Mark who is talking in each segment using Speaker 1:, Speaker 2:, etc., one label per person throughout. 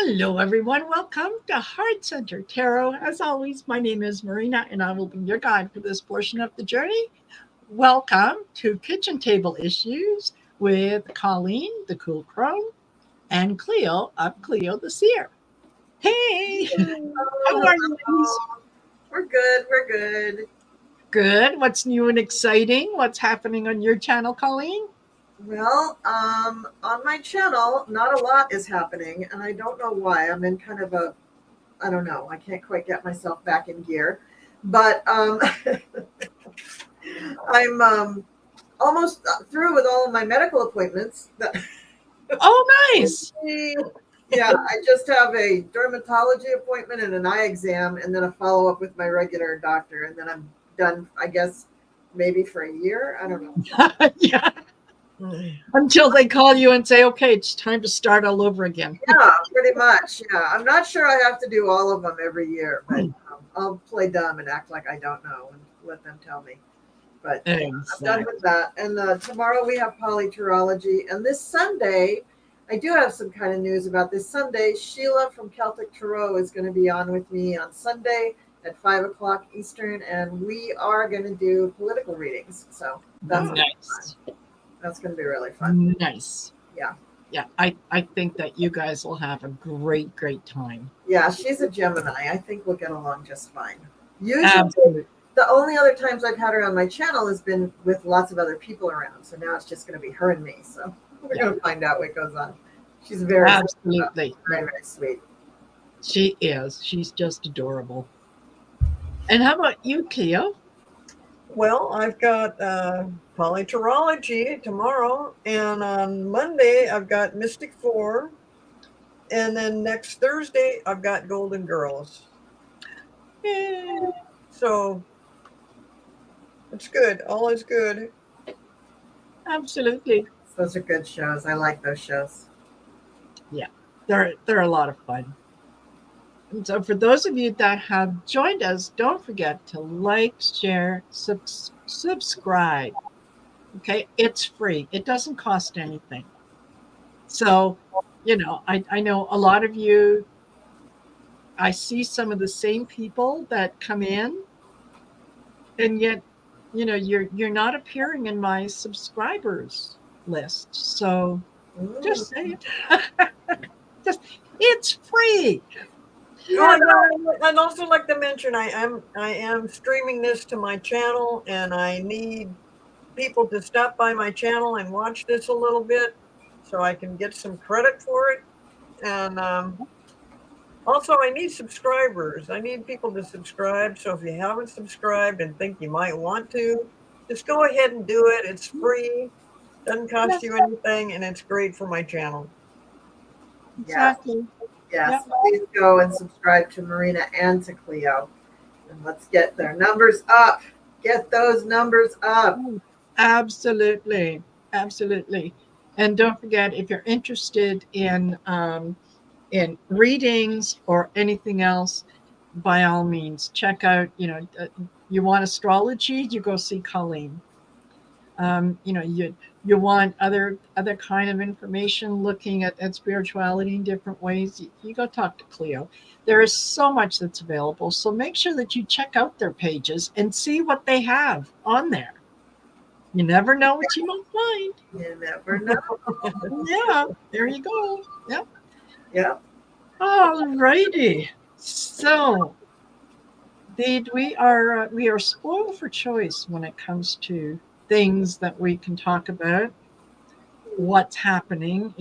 Speaker 1: Hello, everyone. Welcome to Heart Center Tarot. As always, my name is Marina, and I will be your guide for this portion of the journey. Welcome to Kitchen Table Issues with Colleen, the cool Crone, and Cleo of Cleo the Seer. Hey, how are you, ladies?
Speaker 2: We're good. We're good.
Speaker 1: Good. What's new and exciting? What's happening on your channel, Colleen?
Speaker 2: Well, on my channel, not a lot is happening, and I don't know why. I'm in kind of a, I don't know. I can't quite get myself back in gear, but I'm almost through with all of my medical appointments.
Speaker 1: Oh, nice.
Speaker 2: Yeah, I just have a dermatology appointment and an eye exam, and then a follow-up with my regular doctor, and then I'm done, I guess, maybe for a year. I don't know.
Speaker 1: Yeah. Until they call you and say, okay, it's time to start all over again.
Speaker 2: Yeah, pretty much. Yeah, I'm not sure I have to do all of them every year, but I'll play dumb and act like I don't know and let them tell me. But
Speaker 1: exactly.
Speaker 2: I'm done with that. And tomorrow we have PoliTarology. And this Sunday, I do have some kind of news about this Sunday. Sheila from Celtic Tarot is going to be on with me on Sunday at 5 o'clock Eastern, and we are going to do political readings. So that's
Speaker 1: nice.
Speaker 2: That's going to be really fun.
Speaker 1: Nice.
Speaker 2: Yeah.
Speaker 1: Yeah, I think that you guys will have a great time.
Speaker 2: Yeah, she's a Gemini. I think we'll get along just fine. Usually,
Speaker 1: absolutely.
Speaker 2: The only other times I've had her on my channel has been with lots of other people around. So now it's just going to be her and me. So we're going to find out what goes on. She's very
Speaker 1: absolutely
Speaker 2: very sweet.
Speaker 1: She is. She's just adorable. And how about you, Cleo?
Speaker 3: Well, I've got PoliTarology tomorrow, and on Monday I've got Mystic 4, and then next Thursday I've got Golden Girls.
Speaker 1: Yay.
Speaker 3: So it's good. All is good.
Speaker 1: Absolutely.
Speaker 2: Those are good shows. I like those shows.
Speaker 1: Yeah, they're a lot of fun. And so for those of you that have joined us, don't forget to like, share, subscribe. Okay, it's free. It doesn't cost anything. So, I know a lot of you, I see some of the same people that come in, and yet, you're not appearing in my subscribers list. So just say it. It's free.
Speaker 3: Yeah. I'd also like to mention I am streaming this to my channel, and I need people to stop by my channel and watch this a little bit so I can get some credit for it. And also I need subscribers. I need people to subscribe. So if you haven't subscribed and think you might want to, just go ahead and do it. It's free, doesn't cost you anything, and it's great for my channel.
Speaker 1: Exactly.
Speaker 2: Yes, please go and subscribe to Marina and to Cleo. And let's get their numbers up. Get those numbers up.
Speaker 1: Absolutely. Absolutely. And don't forget, if you're interested in readings or anything else, by all means, check out, you want astrology, you go see Colleen. You want other kind of information, looking at spirituality in different ways, you go talk to Cleo. There is so much that's available. So make sure that you check out their pages and see what they have on there. You never know what you might find.
Speaker 2: You never know.
Speaker 1: Yeah, there you go. Yep.
Speaker 2: Yeah.
Speaker 1: All righty. So we are spoiled for choice when it comes to things that we can talk about, what's happening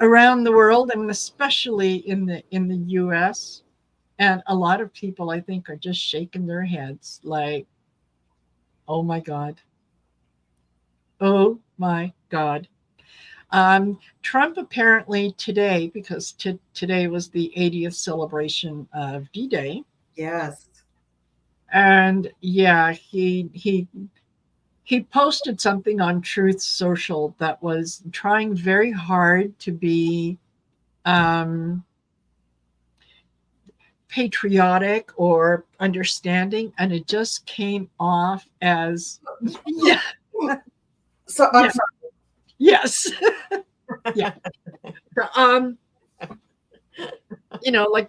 Speaker 1: around the world, and especially in the US. And a lot of people, I think, are just shaking their heads like, oh my God. Oh my God. Trump apparently today, because today was the 80th celebration of D-Day.
Speaker 2: Yes.
Speaker 1: And yeah, he posted something on Truth Social that was trying very hard to be patriotic or understanding, and it just came off as yeah.
Speaker 2: So I'm sorry.
Speaker 1: Yes. Yeah. like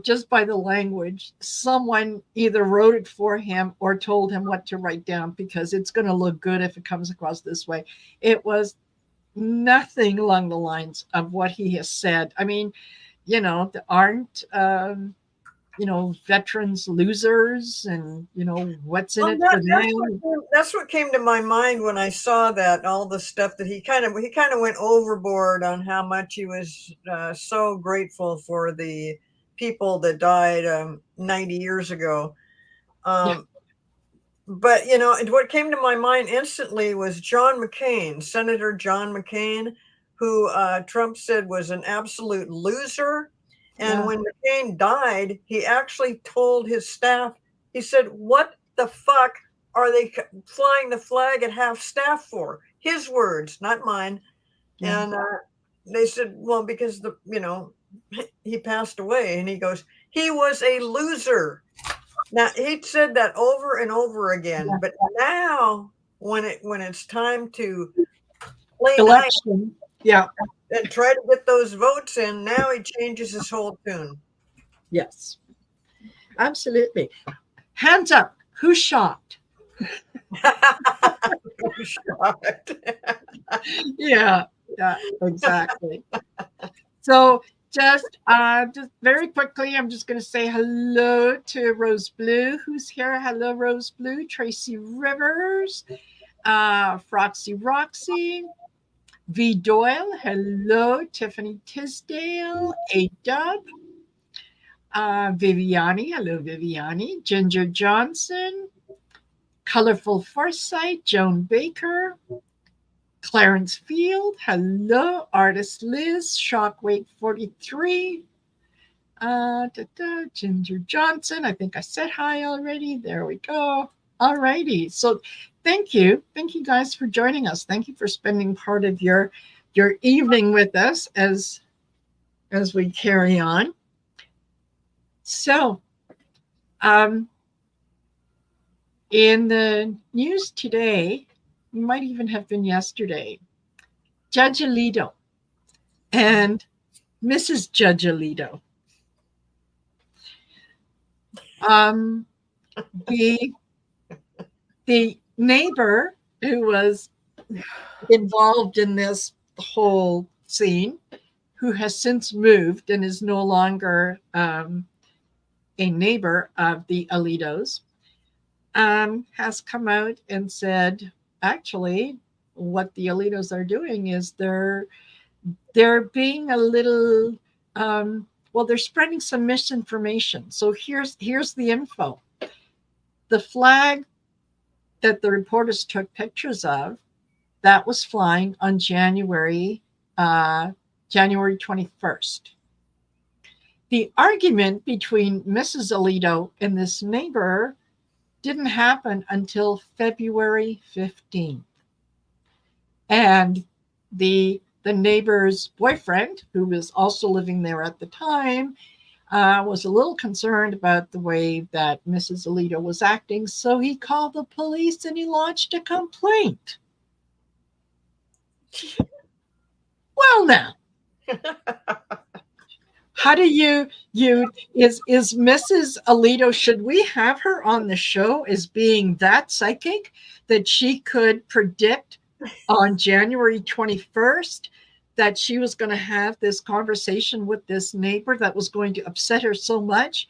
Speaker 1: just by the language, someone either wrote it for him or told him what to write down because it's going to look good if it comes across this way. It was nothing along the lines of what he has said. I mean, aren't veterans losers, and what's in
Speaker 3: Well,
Speaker 1: it for them?
Speaker 3: that's what came to my mind when I saw that, all the stuff that he kind of went overboard on how much he was so grateful for the people that died 90 years ago.
Speaker 1: Yeah.
Speaker 3: But what came to my mind instantly was John McCain, Senator John McCain, who Trump said was an absolute loser. And
Speaker 1: Yeah.
Speaker 3: when McCain died, he actually told his staff, he said, "What the fuck are they flying the flag at half staff for?" His words, not mine.
Speaker 1: Yeah.
Speaker 3: And they said, "Well, because he passed away." And he goes, "He was a loser." Now he said that over and over again,
Speaker 1: Yeah.
Speaker 3: but now when it's time to play nice
Speaker 1: Election. Yeah.
Speaker 3: and try to get those votes in, now he changes his whole tune.
Speaker 1: Yes. Absolutely. Hands up. Who's shocked? Yeah. Yeah. Exactly. So just very quickly, I'm just going to say hello to Rose Blue, who's here. Hello, Rose Blue. Tracy Rivers, Froxy Roxy, V Doyle. Hello, Tiffany Tisdale, A Dub, Viviani. Hello, Viviani. Ginger Johnson, Colorful Foresight, Joan Baker, Clarence Field. Hello, Artist Liz, Shockwave 43. Ginger Johnson. I think I said hi already. There we go. All righty. So thank you. Thank you guys for joining us. Thank you for spending part of your evening with us as we carry on. So in the news today, it might even have been yesterday, Judge Alito and Mrs. Judge Alito. The neighbor who was involved in this whole scene, who has since moved and is no longer a neighbor of the Alitos, has come out and said, actually, what the Alitos are doing is they're being a little, they're spreading some misinformation. So here's the info. The flag that the reporters took pictures of, that was flying on January 21st. The argument between Mrs. Alito and this neighbor didn't happen until February 15th. And the neighbor's boyfriend, who was also living there at the time, was a little concerned about the way that Mrs. Alito was acting. So he called the police and he lodged a complaint. Well, now, how do is Mrs. Alito, should we have her on the show as being that psychic that she could predict on January 21st that she was going to have this conversation with this neighbor that was going to upset her so much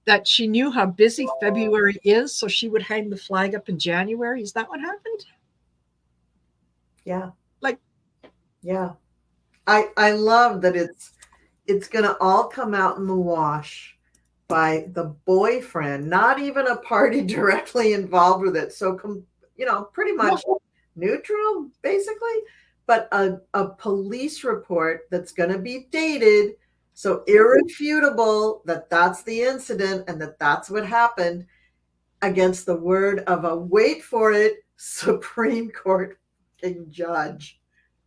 Speaker 1: that she knew how busy February is, so she would hang the flag up in January? Is that what happened?
Speaker 2: Yeah.
Speaker 1: Yeah.
Speaker 2: I love that it's going to all come out in the wash by the boyfriend, not even a party directly involved with it. So, pretty much neutral, basically, but a police report that's going to be dated, so irrefutable that that's the incident and that that's what happened, against the word of a, wait for it, Supreme Court judge.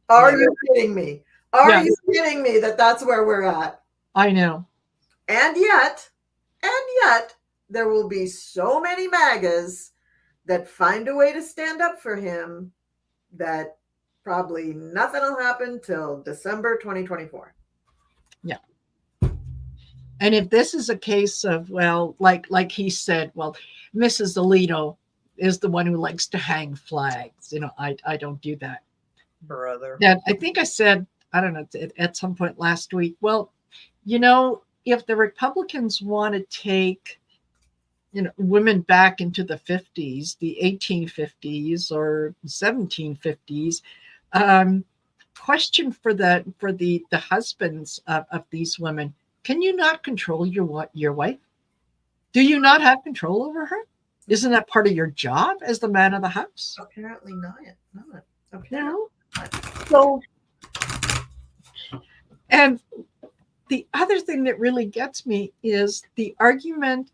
Speaker 2: Are you kidding me? Are you kidding me that that's where we're at?
Speaker 1: I know.
Speaker 2: And yet, there will be so many MAGAs that find a way to stand up for him that probably nothing will happen till December 2024.
Speaker 1: Yeah. And if this is a case of, well, like he said, well, Mrs. Alito is the one who likes to hang flags. I don't do that.
Speaker 3: Brother.
Speaker 1: That I think I said, I don't know, at some point last week. Well, if the Republicans want to take women back into the 50s, the 1850s or 1750s, question for the husbands of these women: can you not control your wife? Do you not have control over her? Isn't that part of your job as the man of the house?
Speaker 2: Apparently not.
Speaker 1: No. So, and the other thing that really gets me is the argument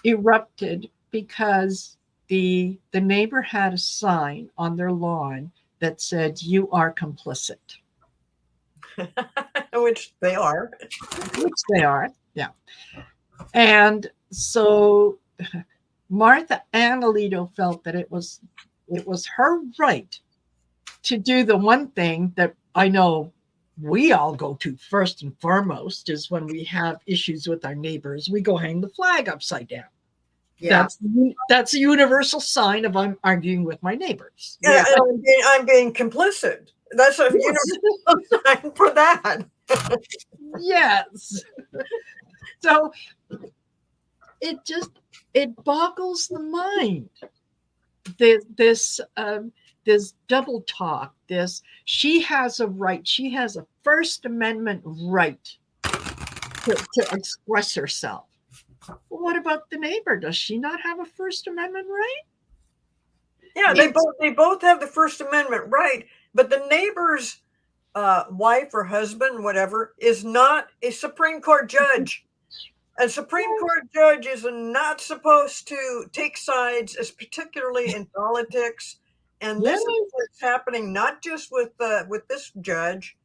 Speaker 1: erupted because the neighbor had a sign on their lawn that said, "You are complicit."
Speaker 3: Which they are.
Speaker 1: Which they are, yeah. And so Martha and Alito felt that it was her right to do the one thing that I know we all go to first and foremost is when we have issues with our neighbors, we go hang the flag upside down.
Speaker 2: Yeah.
Speaker 1: That's a universal sign of I'm arguing with my neighbors.
Speaker 3: Yeah, and I'm being complicit. That's a universal sign for that.
Speaker 1: Yes. So it boggles the mind. This double talk. She has a right. She has a First Amendment right to express herself. Well, what about the neighbor? Does she not have a First Amendment right?
Speaker 3: Yeah, they both have the First Amendment right, but the neighbor's wife or husband, whatever, is not a Supreme Court judge. A Supreme Court judge is not supposed to take sides, particularly in politics. And this is what's happening not just with this judge,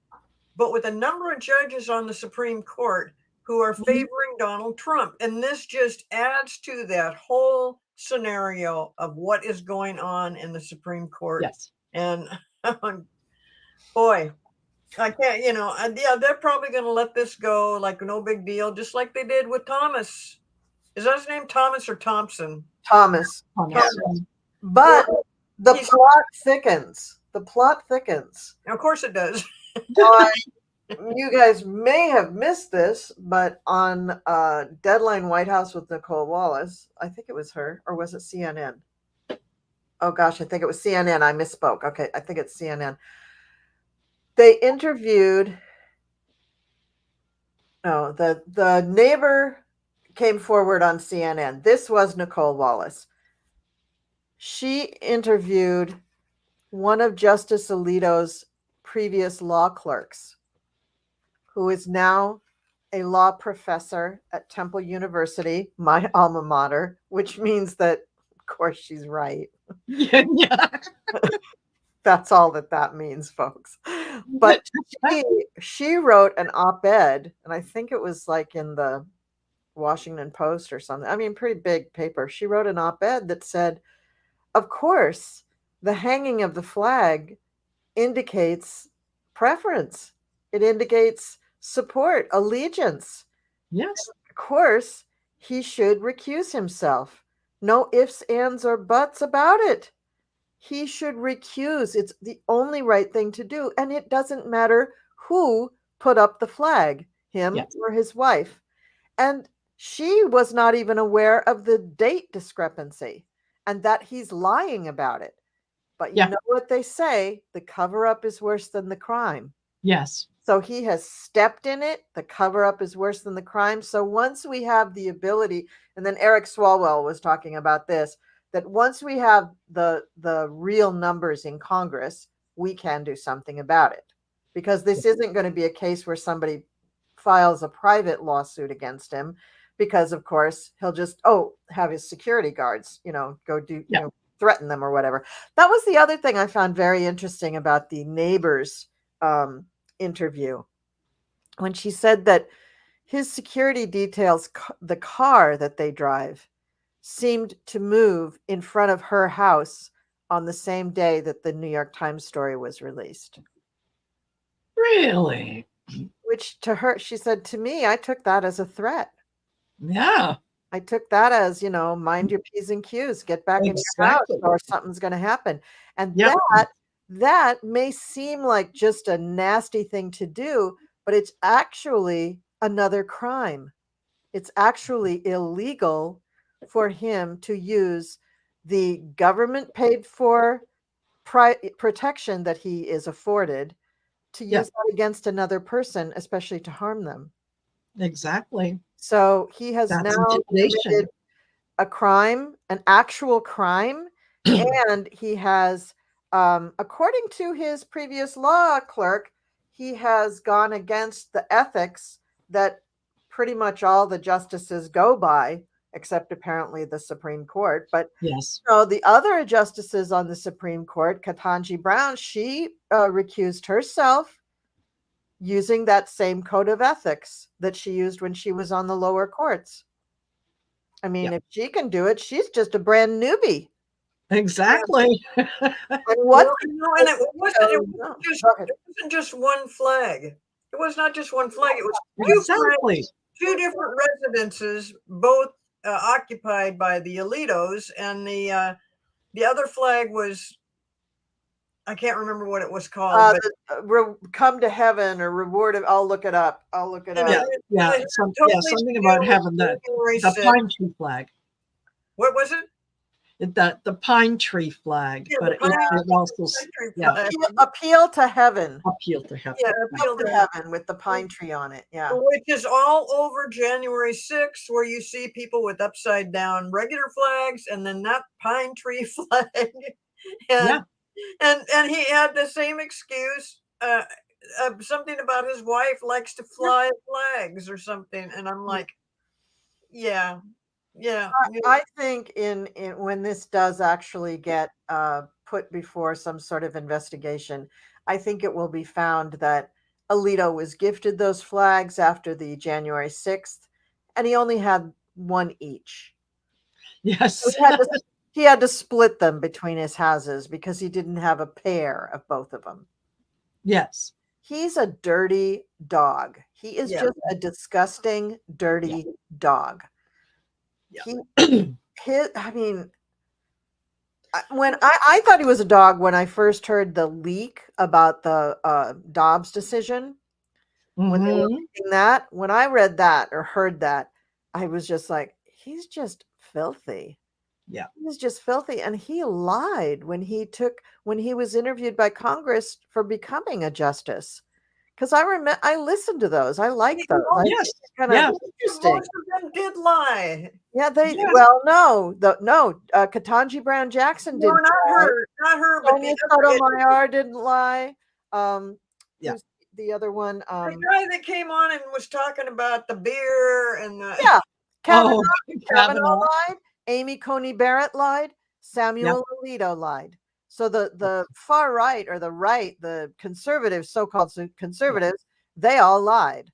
Speaker 3: but with a number of judges on the Supreme Court who are favoring Donald Trump. And this just adds to that whole scenario of what is going on in the Supreme Court.
Speaker 1: Yes.
Speaker 3: And boy, I can't, yeah, they're probably going to let this go like no big deal, just like they did with Thomas. Is that his name, Thomas or Thompson?
Speaker 2: Thomas.
Speaker 1: Thomas.
Speaker 2: But the plot thickens. The plot thickens.
Speaker 3: Of course it does.
Speaker 2: You guys may have missed this, but on Deadline White House with Nicole Wallace, I think it was her, or was it CNN? Oh gosh, I think it was CNN. I misspoke. Okay, I think it's CNN. They interviewed. No, the neighbor came forward on CNN. This was Nicole Wallace. She interviewed one of Justice Alito's previous law clerks, who is now a law professor at Temple University, my alma mater, which means that, of course, she's right.
Speaker 1: Yeah.
Speaker 2: That's all that means, folks. But she wrote an op-ed, and I think it was like in the Washington Post or something. I mean, pretty big paper. She wrote an op-ed that said, of course, the hanging of the flag indicates preference. It indicates support, allegiance.
Speaker 1: Yes.
Speaker 2: Of course, he should recuse himself. No ifs, ands, or buts about it. He should recuse. It's the only right thing to do. And it doesn't matter who put up the flag, him or his wife. And she was not even aware of the date discrepancy and that he's lying about it. But you know what they say, the cover-up is worse than the crime.
Speaker 1: Yes.
Speaker 2: So he has stepped in it. The cover-up is worse than the crime. So once we have the ability, and then Eric Swalwell was talking about this, that once we have the real numbers in Congress, we can do something about it. Because this isn't going to be a case where somebody files a private lawsuit against him, because of course he'll just have his security guards, go do threaten them or whatever. That was the other thing I found very interesting about the neighbor's interview, when she said that his security details, the car that they drive, seemed to move in front of her house on the same day that the New York Times story was released.
Speaker 1: Really?
Speaker 2: which to her, she said, to me, I took that as a threat.
Speaker 1: Yeah,
Speaker 2: I took that as, mind your P's and Q's, get back in your house
Speaker 1: exactly.
Speaker 2: or something's going to happen. And
Speaker 1: Yep.
Speaker 2: that may seem like just a nasty thing to do, but it's actually another crime. It's actually illegal for him to use the government paid for protection that he is afforded to
Speaker 1: Yeah,
Speaker 2: use that against another person, especially to harm them.
Speaker 1: exactly.
Speaker 2: So he has
Speaker 1: That's
Speaker 2: now
Speaker 1: intimidation.
Speaker 2: committed a crime, an actual crime, and he has, according to his previous law clerk, he has gone against the ethics that pretty much all the justices go by, except apparently the Supreme Court. But
Speaker 1: Yes.
Speaker 2: the other justices on the Supreme Court, Ketanji Brown, she recused herself using that same code of ethics that she used when she was on the lower courts. I mean, if she can do it, she's just a brand newbie.
Speaker 1: Exactly.
Speaker 2: And what?
Speaker 3: And it wasn't just one flag. It was not just one flag. It was
Speaker 1: Exactly.
Speaker 3: two different residences, both occupied by the Alitos, and the other flag was, I can't remember what it was called.
Speaker 2: Come to heaven or reward. I'll look it up.
Speaker 1: Yeah, something about having the pine tree flag.
Speaker 3: What was it?
Speaker 1: The pine tree flag, but it also
Speaker 2: appeal to heaven.
Speaker 1: Appeal to heaven.
Speaker 3: Yeah,
Speaker 2: appeal to heaven with the pine tree on it. Yeah,
Speaker 3: which is all over January 6th, where you see people with upside down regular flags, and then that pine tree flag. And he had the same excuse. Something about his wife likes to fly flags or something, and I'm like, yeah.
Speaker 2: I think in when this does actually get put before some sort of investigation, I think it will be found that Alito was gifted those flags after the January 6th, and he only had one each.
Speaker 1: Yes.
Speaker 2: So he had to split them between his houses because he didn't have a pair of both of them.
Speaker 1: Yes.
Speaker 2: He's a dirty dog. He is just a disgusting, dirty dog. I mean, when I thought he was a dog when I first heard the leak about the Dobbs decision, when they were making that, when I read that or heard that, I was just like, he's just filthy.
Speaker 1: Yeah.
Speaker 2: He was just filthy. And he lied when he was interviewed by Congress for becoming a justice. Because I listened to those. I like those.
Speaker 1: Yes.
Speaker 2: Interesting.
Speaker 3: Most of them did lie.
Speaker 2: Yeah, well, no, Ketanji Brown Jackson didn't.
Speaker 3: Not her, but
Speaker 2: Sonia Sotomayor didn't lie.
Speaker 1: Who's
Speaker 2: the other one?
Speaker 3: The guy that came on and was talking about the beer and the
Speaker 2: Kavanaugh lied. Amy Coney Barrett lied. Samuel Alito lied. So the far right or the right, the conservatives, so-called conservatives, they all lied.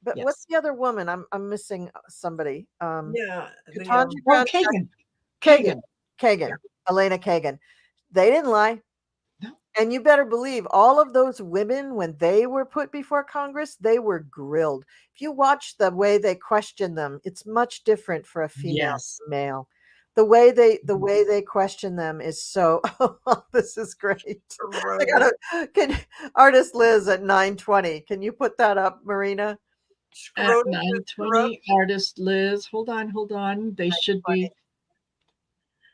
Speaker 2: But what's the other woman? I'm missing somebody. Ketanji Brown, Kagan. Elena Kagan. They didn't lie.
Speaker 1: No.
Speaker 2: And you better believe all of those women, when they were put before Congress, they were grilled. If you watch the way they question them, it's much different for a female than male. The way they question them is so. Oh, this is great. Artist Liz at 9:20. Can you put that up, Marina?
Speaker 1: At 9:20, Artist Liz. Hold on. They should be.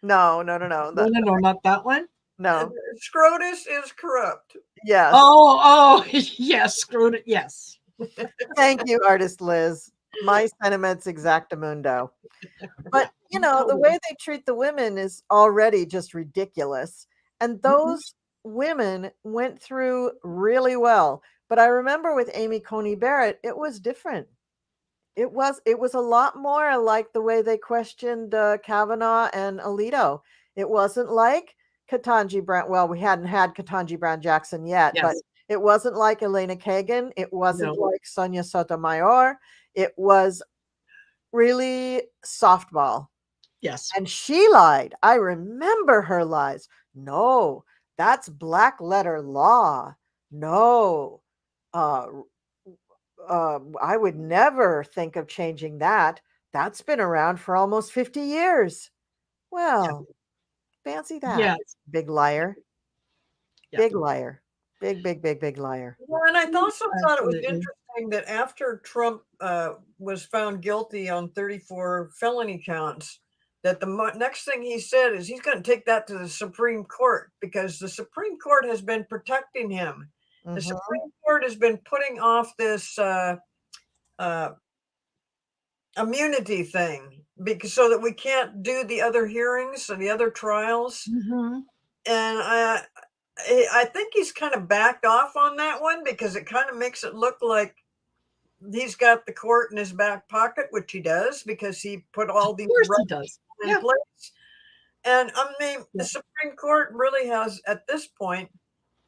Speaker 2: No.
Speaker 1: No, not that one.
Speaker 2: No.
Speaker 3: Scrotus is corrupt.
Speaker 2: Yes.
Speaker 1: Oh, yes, Scrotus. Yes.
Speaker 2: Thank you, Artist Liz. My sentiments exactamundo. But the way they treat the women is already just ridiculous. And those women went through really well. But I remember with Amy Coney Barrett, it was different. It was a lot more like the way they questioned Kavanaugh and Alito. It wasn't like Ketanji Brown. Well, we hadn't had Ketanji Brown Jackson yet, but it wasn't like Elena Kagan. It wasn't like Sonia Sotomayor. It was really softball.
Speaker 1: Yes.
Speaker 2: And she lied. I remember her lies. No, that's black letter law. No.
Speaker 4: I would never think of changing that. That's been around for almost 50 years. Well, fancy that.
Speaker 1: Yes.
Speaker 4: Big liar.
Speaker 1: Yeah.
Speaker 4: Big liar. Big, big, big, big liar.
Speaker 3: Well, and I also thought it was
Speaker 1: Absolutely.
Speaker 3: interesting that after Trump was found guilty on 34 felony counts, that the next thing he said is he's going to take that to the Supreme Court because the Supreme Court has been protecting him. The
Speaker 4: Mhm.
Speaker 3: Supreme Court has been putting off this immunity thing because so that we can't do the other hearings and the other trials.
Speaker 1: Mhm.
Speaker 3: And I think he's kind of backed off on that one because it kind of makes it look like he's got the court in his back pocket, which he does because he put all these
Speaker 1: Of course he
Speaker 3: rights
Speaker 1: does.
Speaker 3: in
Speaker 1: Yeah.
Speaker 3: place. And I mean,
Speaker 1: Yeah.
Speaker 3: the Supreme Court really has, at this point,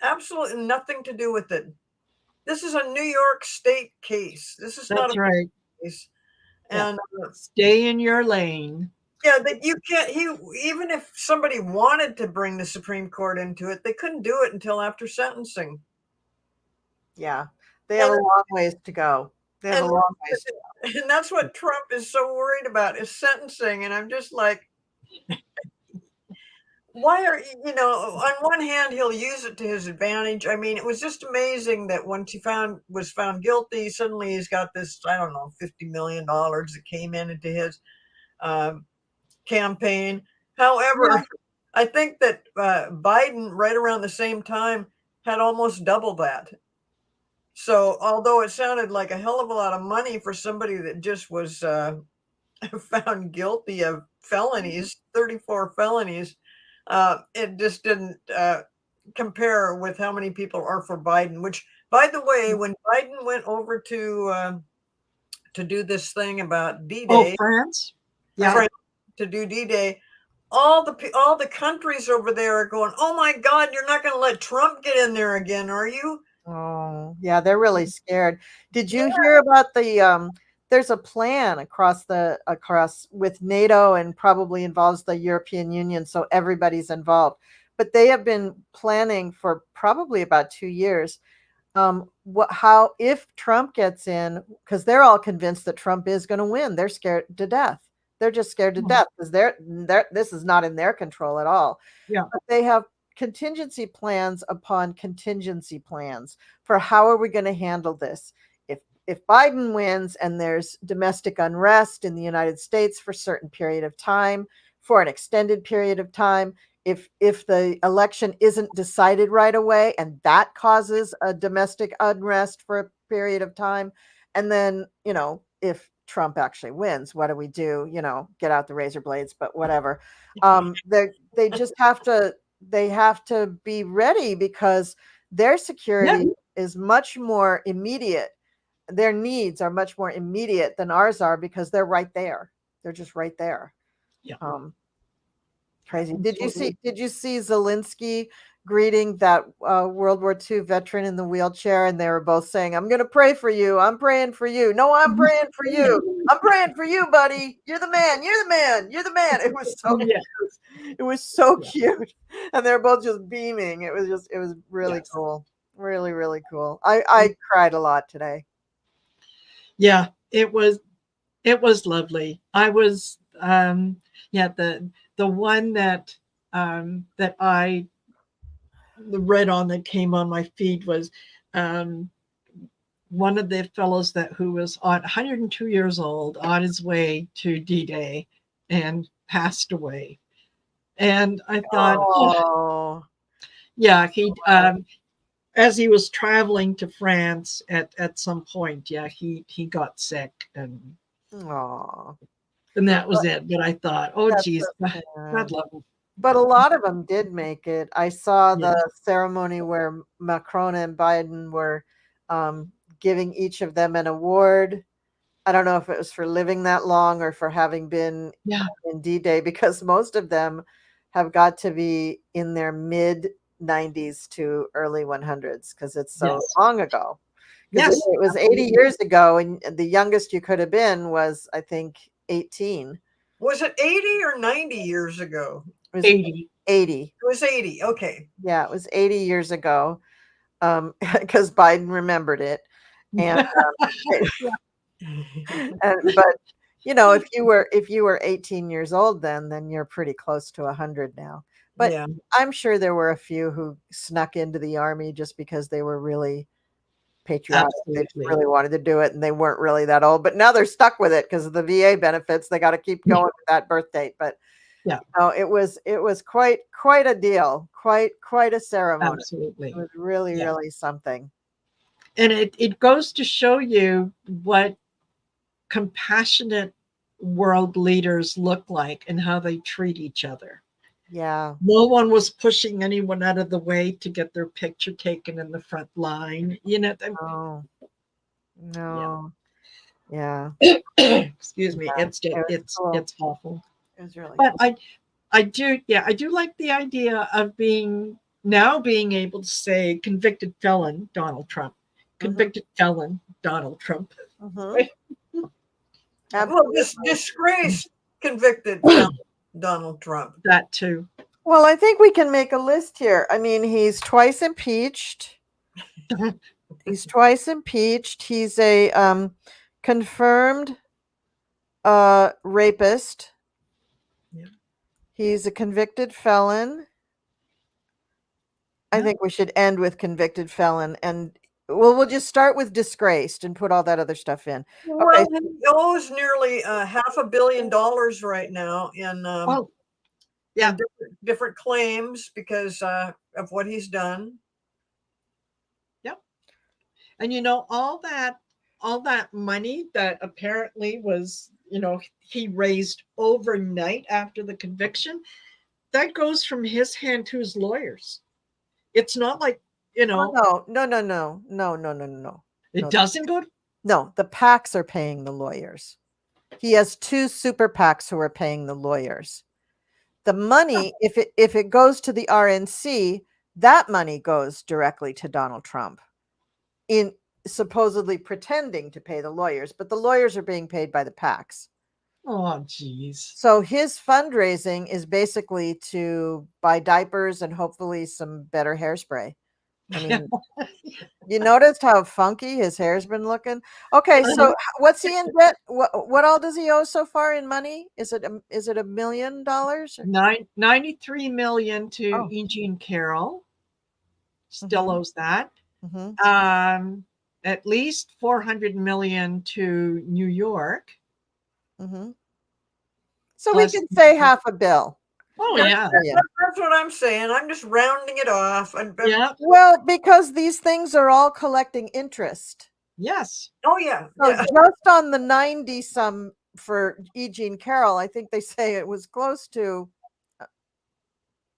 Speaker 3: absolutely nothing to do with it. This is a New York State case. This is not
Speaker 1: That's
Speaker 3: a
Speaker 1: right.
Speaker 3: case.
Speaker 1: Yeah.
Speaker 3: And
Speaker 1: Stay in your lane.
Speaker 3: yeah, that you can't. Even if somebody wanted to bring the Supreme Court into it, they couldn't do it until after sentencing.
Speaker 4: Yeah. They have a long ways to go. They have a long ways to go.
Speaker 3: And that's what Trump is so worried about is sentencing. And I'm just like, why are on one hand he'll use it to his advantage. I mean, it was just amazing that once he was found guilty, suddenly he's got this, I don't know, $50 million that came into his campaign. However,
Speaker 1: Yeah.
Speaker 3: I think that Biden, right around the same time, had almost double that. So although it sounded like a hell of a lot of money for somebody that just was found guilty of felonies, 34 felonies, it just didn't compare with how many people are for Biden. Which, by the way, when Biden went over to do this thing about D-Day,
Speaker 1: France? Yeah.
Speaker 3: to do D-Day, all the countries over there are going, "Oh my God, you're not going to let Trump get in there again, are you?"
Speaker 4: Oh, yeah, they're really scared. Did you hear about the there's a plan across with NATO and probably involves the European Union, so everybody's involved. But they have been planning for probably about 2 years. How if Trump gets in, because they're all convinced that Trump is going to win. They're scared to death. They're just scared to death because this is not in their control at all.
Speaker 1: Yeah.
Speaker 4: But they have contingency plans upon contingency plans for how are we going to handle this if Biden wins and there's domestic unrest in the United States for a certain period of time, for an extended period of time, if the election isn't decided right away and that causes a domestic unrest for a period of time, and then if Trump actually wins, what do we do? Get out the razor blades, but whatever. They just have to be ready because their security is much more immediate. Their needs are much more immediate than ours are because they're right there. They're just right there.
Speaker 1: Yeah.
Speaker 4: Crazy. Did you see Zelensky greeting that World War II veteran in the wheelchair? And they were both saying, "I'm going to pray for you. I'm praying for you. No, I'm praying for you. I'm praying for you, buddy. You're the man. You're the man. You're the man." It was so cute. It was so cute. And they're both just beaming. It was really cool. Really, really cool. I cried a lot today.
Speaker 1: Yeah, it was lovely. I was the one that I read on that came on my feed was one of the fellows who was 102 years old on his way to D-Day and passed away. And I thought, he as he was traveling to France at some point, he got sick and that was it. But I thought, oh geez, God love him.
Speaker 4: But a lot of them did make it. I saw the ceremony where Macron and Biden were giving each of them an award. I don't know if it was for living that long or for having been in D-Day, because most of them have got to be in their mid 90s to early 100s because it's so long ago. Because it was 80 years ago, and the youngest you could have been was, I think, 18.
Speaker 3: Was it 80 or 90 years ago?
Speaker 4: It was
Speaker 1: 80.
Speaker 4: 80.
Speaker 3: It was 80. Okay.
Speaker 4: Yeah, it was 80 years ago because Biden remembered it. And, but if you were 18 years old then you're pretty close to 100 now. But
Speaker 3: Yeah.
Speaker 4: I'm sure there were a few who snuck into the army just because they were really patriotic. They just
Speaker 1: Absolutely.
Speaker 4: really wanted to do it, and they weren't really that old. But now they're stuck with it because of the VA benefits. They got to keep going with that birth date. But
Speaker 1: Yeah.
Speaker 4: it was quite a deal, quite a ceremony.
Speaker 1: Absolutely.
Speaker 4: It was really
Speaker 1: Yeah.
Speaker 4: really something.
Speaker 1: And it goes to show you what compassionate world leaders look like and how they treat each other.
Speaker 4: Yeah.
Speaker 1: No one was pushing anyone out of the way to get their picture taken in the front line.
Speaker 4: No. Yeah.
Speaker 1: Excuse me. It's
Speaker 4: Cool.
Speaker 1: it's awful.
Speaker 4: It was really
Speaker 1: But
Speaker 4: cool.
Speaker 1: I do like the idea of being able to say convicted felon Donald Trump, convicted felon Donald Trump.
Speaker 4: Mhm.
Speaker 3: Well, this disgraced convicted felon Donald Trump.
Speaker 1: That too.
Speaker 4: Well, I think we can make a list here. I mean, he's twice impeached. He's twice impeached. He's a confirmed rapist.
Speaker 1: Yeah.
Speaker 4: He's a convicted felon. I think we should end with convicted felon, and we'll just start with disgraced and put all that other stuff in.
Speaker 3: Well, he owes nearly $500 million right now in in different claims because of what he's done.
Speaker 1: Yep. And all that money that apparently was, he raised overnight after the conviction, that goes from his hand to his lawyers. It's not like,
Speaker 4: Oh, no.
Speaker 1: It doesn't go.
Speaker 4: No, the PACs are paying the lawyers. He has 2 super PACs who are paying the lawyers. The money, if it goes to the RNC, that money goes directly to Donald Trump, in supposedly pretending to pay the lawyers, but the lawyers are being paid by the PACs.
Speaker 1: Oh, geez.
Speaker 4: So his fundraising is basically to buy diapers and hopefully some better hairspray. I mean, you noticed how funky his hair's been looking? Okay, so what's he in debt? What all does he owe so far in money? Is it $1 million?
Speaker 1: 93 million to E. Jean Carroll. Still owes that. At least 400 million to New York.
Speaker 4: So we can say $500 million.
Speaker 1: Oh, yeah.
Speaker 3: That's what I'm saying. I'm just rounding it off.
Speaker 1: Yeah.
Speaker 4: Well, because these things are all collecting interest.
Speaker 1: Yes.
Speaker 3: Oh, yeah.
Speaker 4: So just on the 90 some for E. Jean Carroll, I think they say it was close to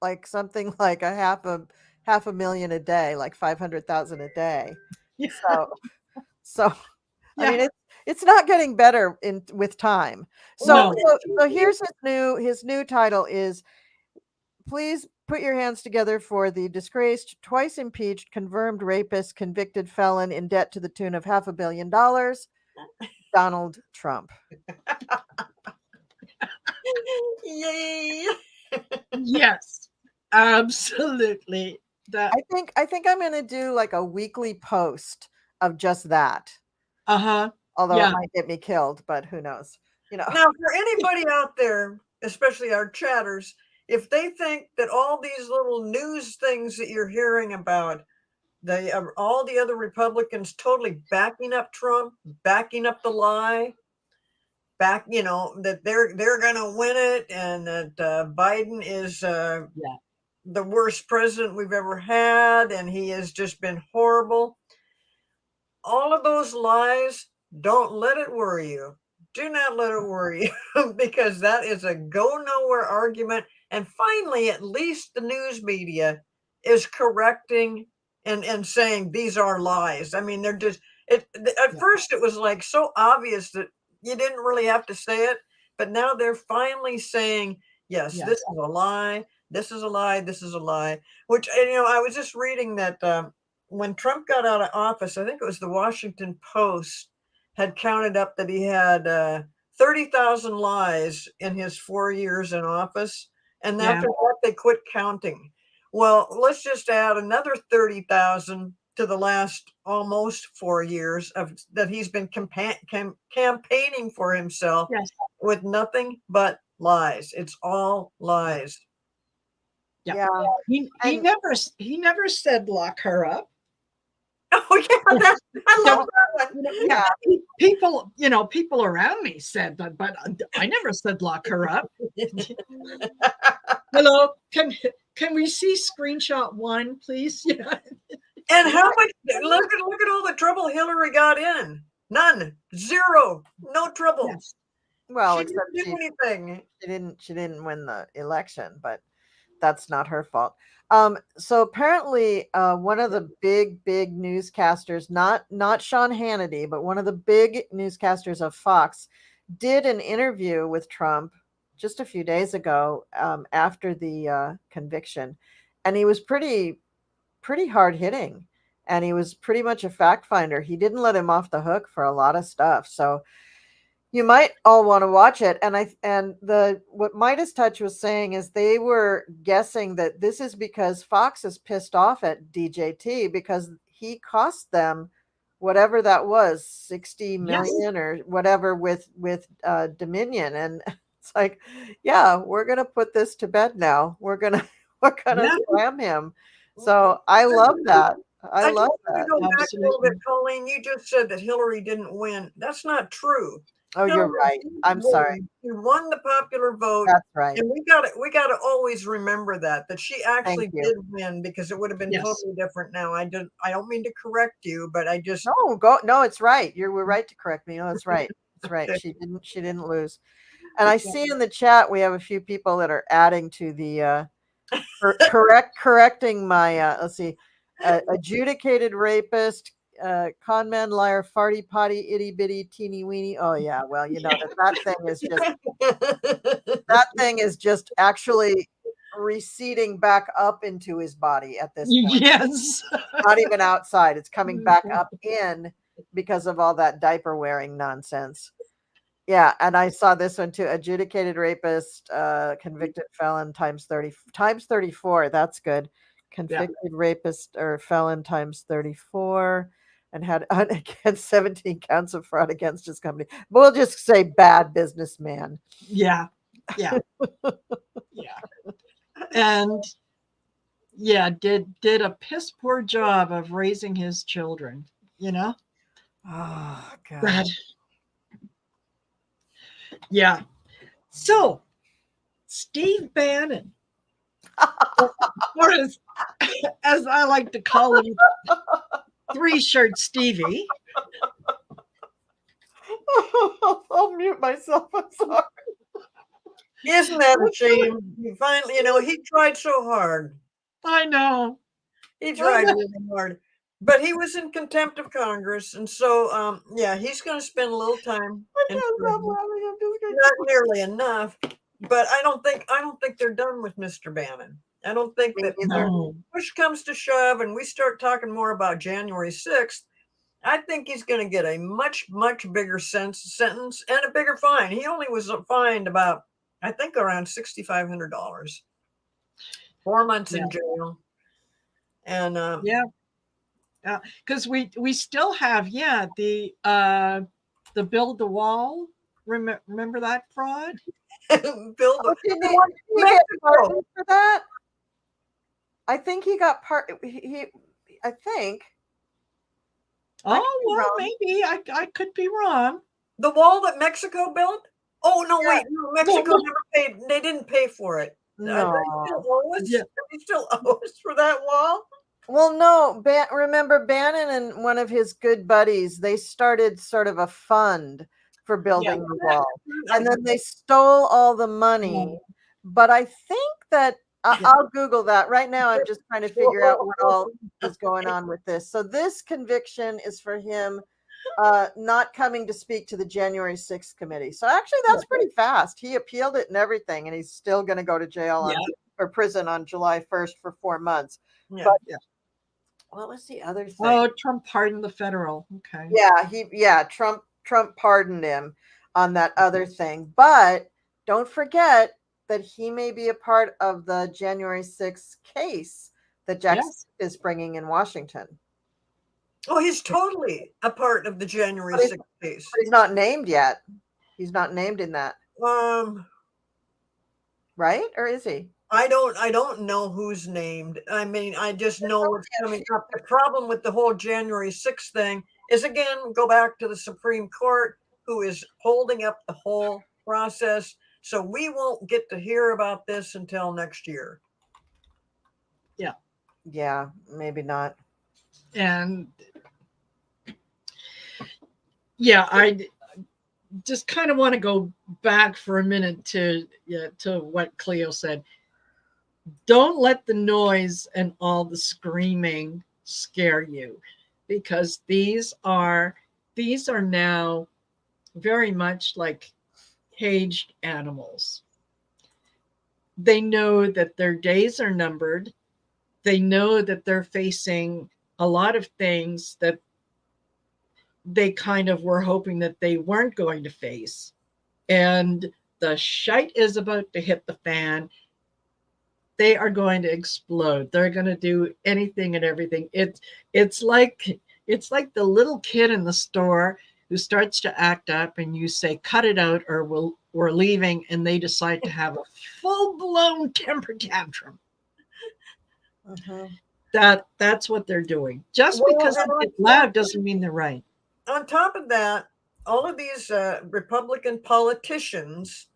Speaker 4: like something like half a million a day, like 500,000 a day.
Speaker 1: Yeah.
Speaker 4: So I mean, it's not getting better with time. So here's his new title is, please put your hands together for the disgraced, twice impeached, confirmed rapist, convicted felon in debt to the tune of $500 million, Donald Trump.
Speaker 3: Yay!
Speaker 4: Yes, absolutely. I think I'm going to do like a weekly post of just that. Although it might get me killed, but who knows?
Speaker 3: Now, for anybody out there, especially our chatters, if they think that all these little news things that you're hearing about, all the other Republicans totally backing up Trump, backing up the lie, that they're going to win it, and that Biden is the worst president we've ever had, and he has just been horrible. All of those lies, don't let it worry you. Do not let it worry you, because that is a go nowhere argument. And finally, at least the news media is correcting and saying these are lies. I mean, they're just at first it was like so obvious that you didn't really have to say it, but now they're finally saying, yes, this is a lie. This is a lie. This is a lie. Which, I was just reading that when Trump got out of office, I think it was the Washington Post had counted up that he had 30,000 lies in his 4 years in office. And after that, they quit counting. Well, let's just add another 30,000 to the last almost 4 years of that he's been campaigning for himself
Speaker 1: Yes.
Speaker 3: with nothing but lies. It's all lies.
Speaker 1: Yeah. He never said lock her up.
Speaker 3: Oh yeah, I love that one.
Speaker 1: Yeah, people around me said that, but I never said lock her up. Hello, can we see screenshot 1, please? Yeah.
Speaker 3: And how much? Look at all the trouble Hillary got in. None, zero, no trouble.
Speaker 1: Yes.
Speaker 4: Well,
Speaker 3: She
Speaker 4: except
Speaker 3: didn't do anything.
Speaker 4: she didn't win the election, but that's not her fault. So apparently, one of the big newscasters, not Sean Hannity, but one of the big newscasters of Fox, did an interview with Trump just a few days ago after the conviction, and he was pretty hard hitting, and he was pretty much a fact finder. He didn't let him off the hook for a lot of stuff. So you might all want to watch it. And what Midas Touch was saying is they were guessing that this is because Fox is pissed off at DJT because he cost them whatever that was, 60 million or whatever with Dominion. And it's like, yeah, we're gonna put this to bed now. We're gonna slam him. So I love that. I love that.
Speaker 3: Go back a little bit, Colleen. You just said that Hillary didn't win. That's not true.
Speaker 4: Oh, you're right. I'm sorry.
Speaker 3: She won the popular vote.
Speaker 4: That's right.
Speaker 3: And we got to always remember that she actually did win, because it would have been totally different now. I don't mean to correct you, but I just
Speaker 4: no, it's right. You were right to correct me. No, it's right. It's right. She didn't lose. And I see in the chat we have a few people that are adding to the correcting my let's see, adjudicated rapist, con man, liar, farty, potty, itty bitty, teeny weeny. Oh yeah, well, that thing is just actually receding back up into his body at this point.
Speaker 1: Yes.
Speaker 4: Not even outside. It's coming back up in because of all that diaper wearing nonsense. Yeah, and I saw this one too. Adjudicated rapist, convicted felon times 34. That's good. Convicted rapist or felon times 34, and had against 17 counts of fraud against his company. We'll just say bad businessman.
Speaker 1: Yeah. And did a piss poor job of raising his children.
Speaker 4: Oh God.
Speaker 1: Yeah. So, Steve Bannon, or as I like to call him, 3-shirt Stevie.
Speaker 4: I'll mute myself. I'm sorry.
Speaker 3: Isn't that a shame? Finally, he tried so hard.
Speaker 1: I know.
Speaker 3: He tried really hard. But he was in contempt of Congress, and so he's going to spend a little time. Not nearly enough, but I don't think they're done with Mr. Bannon. I don't think that push comes to shove, and we start talking more about January 6th. I think he's going to get a much bigger sentence and a bigger fine. He only was fined about, I think, around $6,500. 4 months in jail, and
Speaker 1: because we still have the build the wall. Remember that fraud?
Speaker 3: Build the
Speaker 4: did he get pardoned for that? I think he got I think.
Speaker 1: Oh well, maybe I could be wrong.
Speaker 3: The wall that Mexico built? Oh no, wait, no, Mexico never paid. They didn't pay for it.
Speaker 4: No.
Speaker 3: They still owe us for that wall.
Speaker 4: Well, no, remember Bannon and one of his good buddies, they started sort of a fund for building the wall. And then they stole all the money. But I think that, I'll Google that. Right now, I'm just trying to figure out what all is going on with this. So this conviction is for him not coming to speak to the January 6th committee. So actually, that's pretty fast. He appealed it and everything, and he's still going to go to jail or prison on July 1st for 4 months. What was the other thing?
Speaker 1: Oh, Trump pardoned the federal. Okay.
Speaker 4: Yeah, Trump pardoned him on that other thing. But don't forget that he may be a part of the January 6th case that Jackson is bringing in Washington.
Speaker 3: Oh, he's totally a part of the January
Speaker 4: But he's-
Speaker 3: 6th case.
Speaker 4: But he's not named yet. He's not named in that, right? Or is he?
Speaker 3: I don't know who's named. I mean, I just know what's coming up. The problem with the whole January 6th thing is, again, go back to the Supreme Court, who is holding up the whole process. So we won't get to hear about this until next year.
Speaker 4: Yeah, maybe not.
Speaker 1: And yeah, I just kind of want to go back for a minute to what Cleo said. Don't let the noise and all the screaming scare you, because these are now very much like caged animals. They know that their days are numbered. They know that they're facing a lot of things that they kind of were hoping that they weren't going to face. And the shite is about to hit the fan. They are going to explode. They're going to do anything and everything. It's like the little kid in the store who starts to act up and you say, cut it out or we're leaving, and they decide to have a full-blown temper tantrum. That's what they're doing. Just because it's loud doesn't mean they're right.
Speaker 3: On top of that, all of these Republican politicians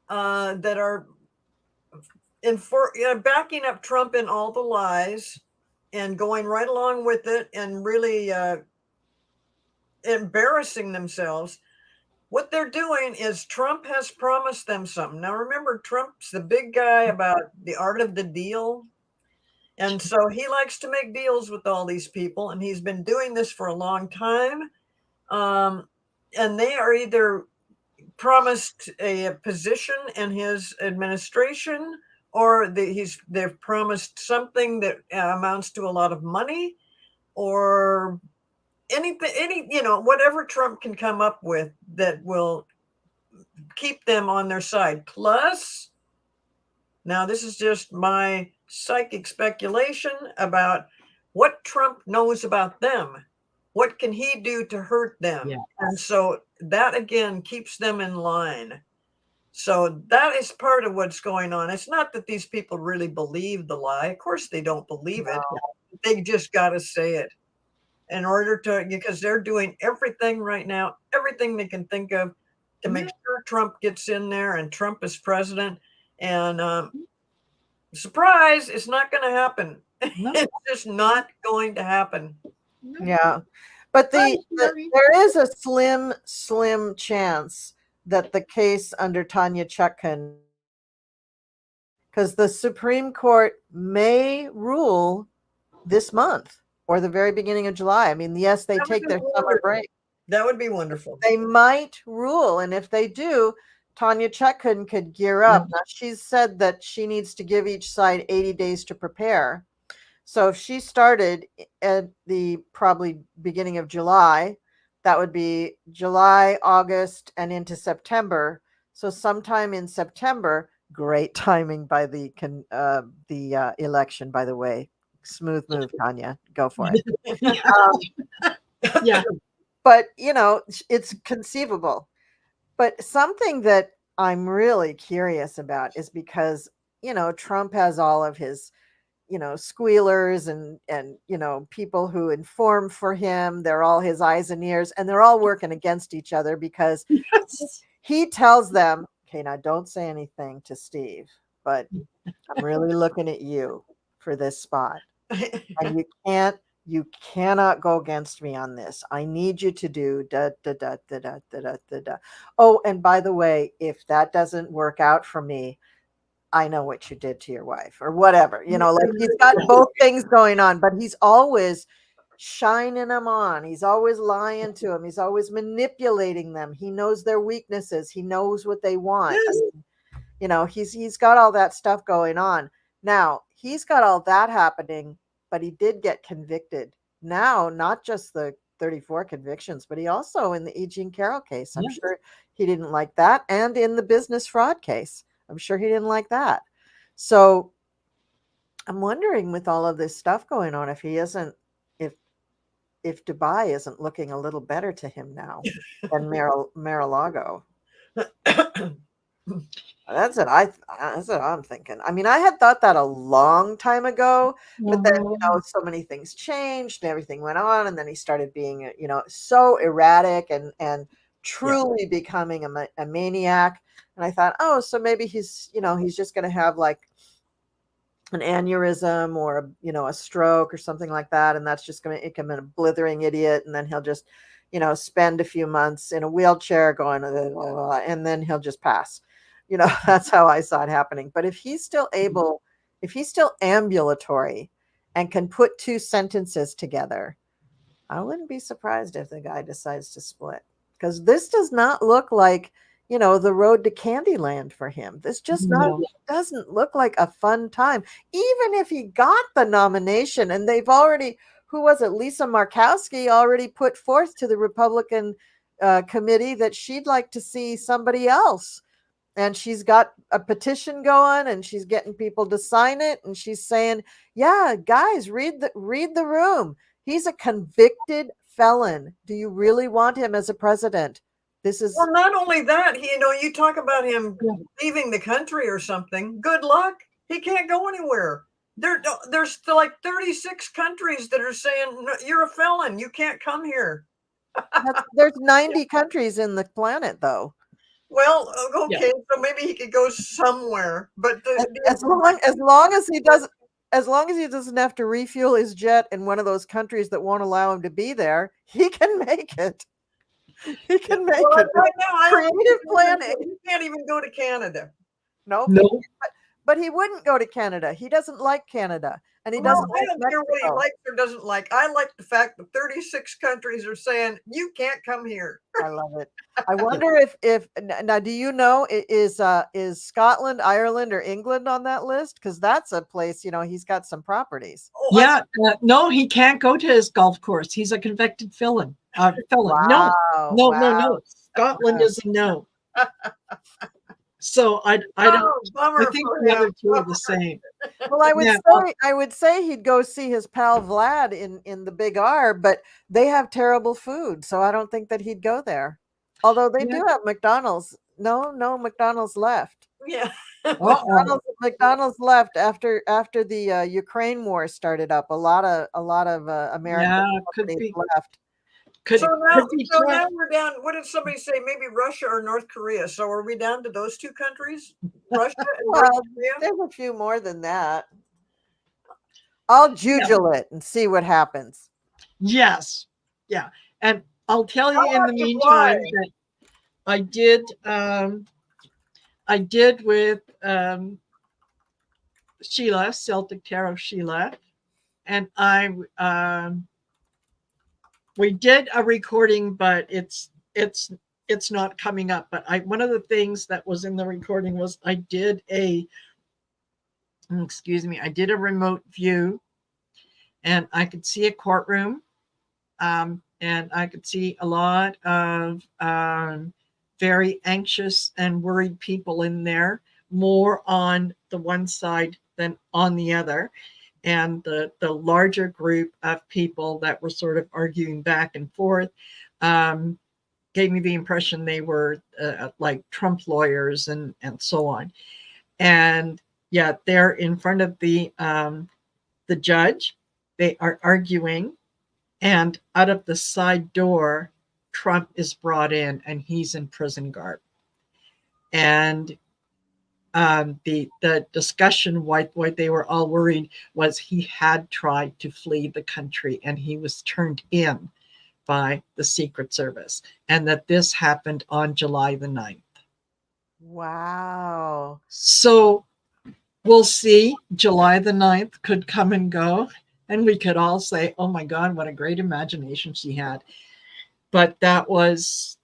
Speaker 3: that are backing up Trump in all the lies and going right along with it and really embarrassing themselves. What they're doing is Trump has promised them something. Now, remember, Trump's the big guy about the art of the deal. And so he likes to make deals with all these people, and he's been doing this for a long time. And they are either promised a position in his administration, or they've promised something that amounts to a lot of money, or anything, whatever Trump can come up with that will keep them on their side. Plus, now this is just my psychic speculation about what Trump knows about them. What can he do to hurt them?
Speaker 1: Yeah.
Speaker 3: And so that again keeps them in line. So that is part of what's going on. It's not that these people really believe the lie. Of course they don't believe it. They just got to say it in order to, because they're doing everything right now, everything they can think of to make sure Trump gets in there and Trump is president. And surprise, it's not going to happen.
Speaker 1: No.
Speaker 3: It's just not going to happen.
Speaker 1: No.
Speaker 4: Yeah. But there is a slim chance that the case under Tanya Chutkan, because the Supreme Court may rule this month or the very beginning of July. I mean, yes, they take their summer break.
Speaker 3: That would be wonderful.
Speaker 4: They might rule. And if they do, Tanya Chutkan could gear up. Now, she's said that she needs to give each side 80 days to prepare. So if she started at the probably beginning of July, that would be July, August, and into September. So sometime in September, great timing by the election, by the way. Smooth move, Tanya. Go for it.
Speaker 1: Yeah.
Speaker 4: But, it's conceivable. But something that I'm really curious about is because, Trump has all of his squealers and people who inform for him. They're all his eyes and ears, and they're all working against each other because he tells them, okay, now don't say anything to Steve, but I'm really looking at you for this spot. And you cannot go against me on this. I need you to do da da da da da da da da da. Oh, and by the way, if that doesn't work out for me, I know what you did to your wife or whatever, like he's got both things going on, but he's always shining them on. He's always lying to them. He's always manipulating them. He knows their weaknesses. He knows what they want. He's got all that stuff going on. Now he's got all that happening, but he did get convicted. Now, not just the 34 convictions, but he also in the E. Jean Carroll case. I'm sure he didn't like that. And in the business fraud case. I'm sure he didn't like that. So I'm wondering with all of this stuff going on, if if Dubai isn't looking a little better to him now than Mar-a-Lago. That's what I'm thinking. I mean, I had thought that a long time ago, but then, so many things changed and everything went on, and then he started being, so erratic and truly becoming a maniac. And I thought, oh, so maybe he's just going to have like an aneurysm or a stroke or something like that, and that's just going to make him a blithering idiot, and then he'll just spend a few months in a wheelchair going, and then he'll just pass. That's how I saw it happening. But if he's still ambulatory and can put two sentences together, I wouldn't be surprised if the guy decides to split, because this does not look like the road to Candyland for him. This just doesn't look like a fun time. Even if he got the nomination, and they've already, who was it? Lisa Murkowski already put forth to the Republican committee that she'd like to see somebody else. And she's got a petition going, and she's getting people to sign it. And she's saying, yeah, guys, read the room. He's a convicted felon. Do you really want him as a president? This is,
Speaker 3: well, not only that, you talk about him leaving the country or something. Good luck. He can't go anywhere. There's still like 36 countries that are saying, you're a felon. You can't come here.
Speaker 4: There's 90 countries in the planet, though.
Speaker 3: Well, okay, so maybe he could go somewhere, but
Speaker 4: as long as he doesn't have to refuel his jet in one of those countries that won't allow him to be there, he can make it. He can make it.
Speaker 3: Right now,
Speaker 4: creative planning.
Speaker 3: He can't even go to Canada.
Speaker 4: No. But he wouldn't go to Canada. He doesn't like Canada. And he doesn't like
Speaker 3: I don't care what he likes or doesn't like. I like the fact that 36 countries are saying, you can't come here.
Speaker 4: I love it. I wonder if now, do you know, is Scotland, Ireland, or England on that list? Because that's a place, he's got some properties.
Speaker 1: No, he can't go to his golf course. He's a convicted felon.
Speaker 4: Wow.
Speaker 1: No. Scotland is a no. So I don't. I think the other two are the same.
Speaker 4: Well, I would say he'd go see his pal Vlad in the Big R, but they have terrible food, so I don't think that he'd go there. Although they do have McDonald's. No, McDonald's left.
Speaker 3: Yeah.
Speaker 4: McDonald's left after the Ukraine war started up. A lot of American companies left.
Speaker 3: So now we're down. What did somebody say? Maybe Russia or North Korea. So are we down to those two countries? Russia and North Korea?
Speaker 4: There's a few more than that. I'll judgel it and see what happens.
Speaker 1: Yes. Yeah. And I'll tell you in the meantime that I did with Sheila, Celtic Tarot Sheila, and we did a recording, but it's not coming up. But one of the things that was in the recording was I did a remote view, and I could see a courtroom, and I could see a lot of very anxious and worried people in there, more on the one side than on the other. And the larger group of people that were sort of arguing back and forth gave me the impression they were like Trump lawyers and so on. And they're in front of the judge. They are arguing, and out of the side door, Trump is brought in, and he's in prison garb. And the discussion, why they were all worried, was he had tried to flee the country and he was turned in by the Secret Service, and that this happened on July the 9th.
Speaker 4: Wow.
Speaker 1: So we'll see. July the 9th could come and go, and we could all say, oh my God, what a great imagination she had. But that was,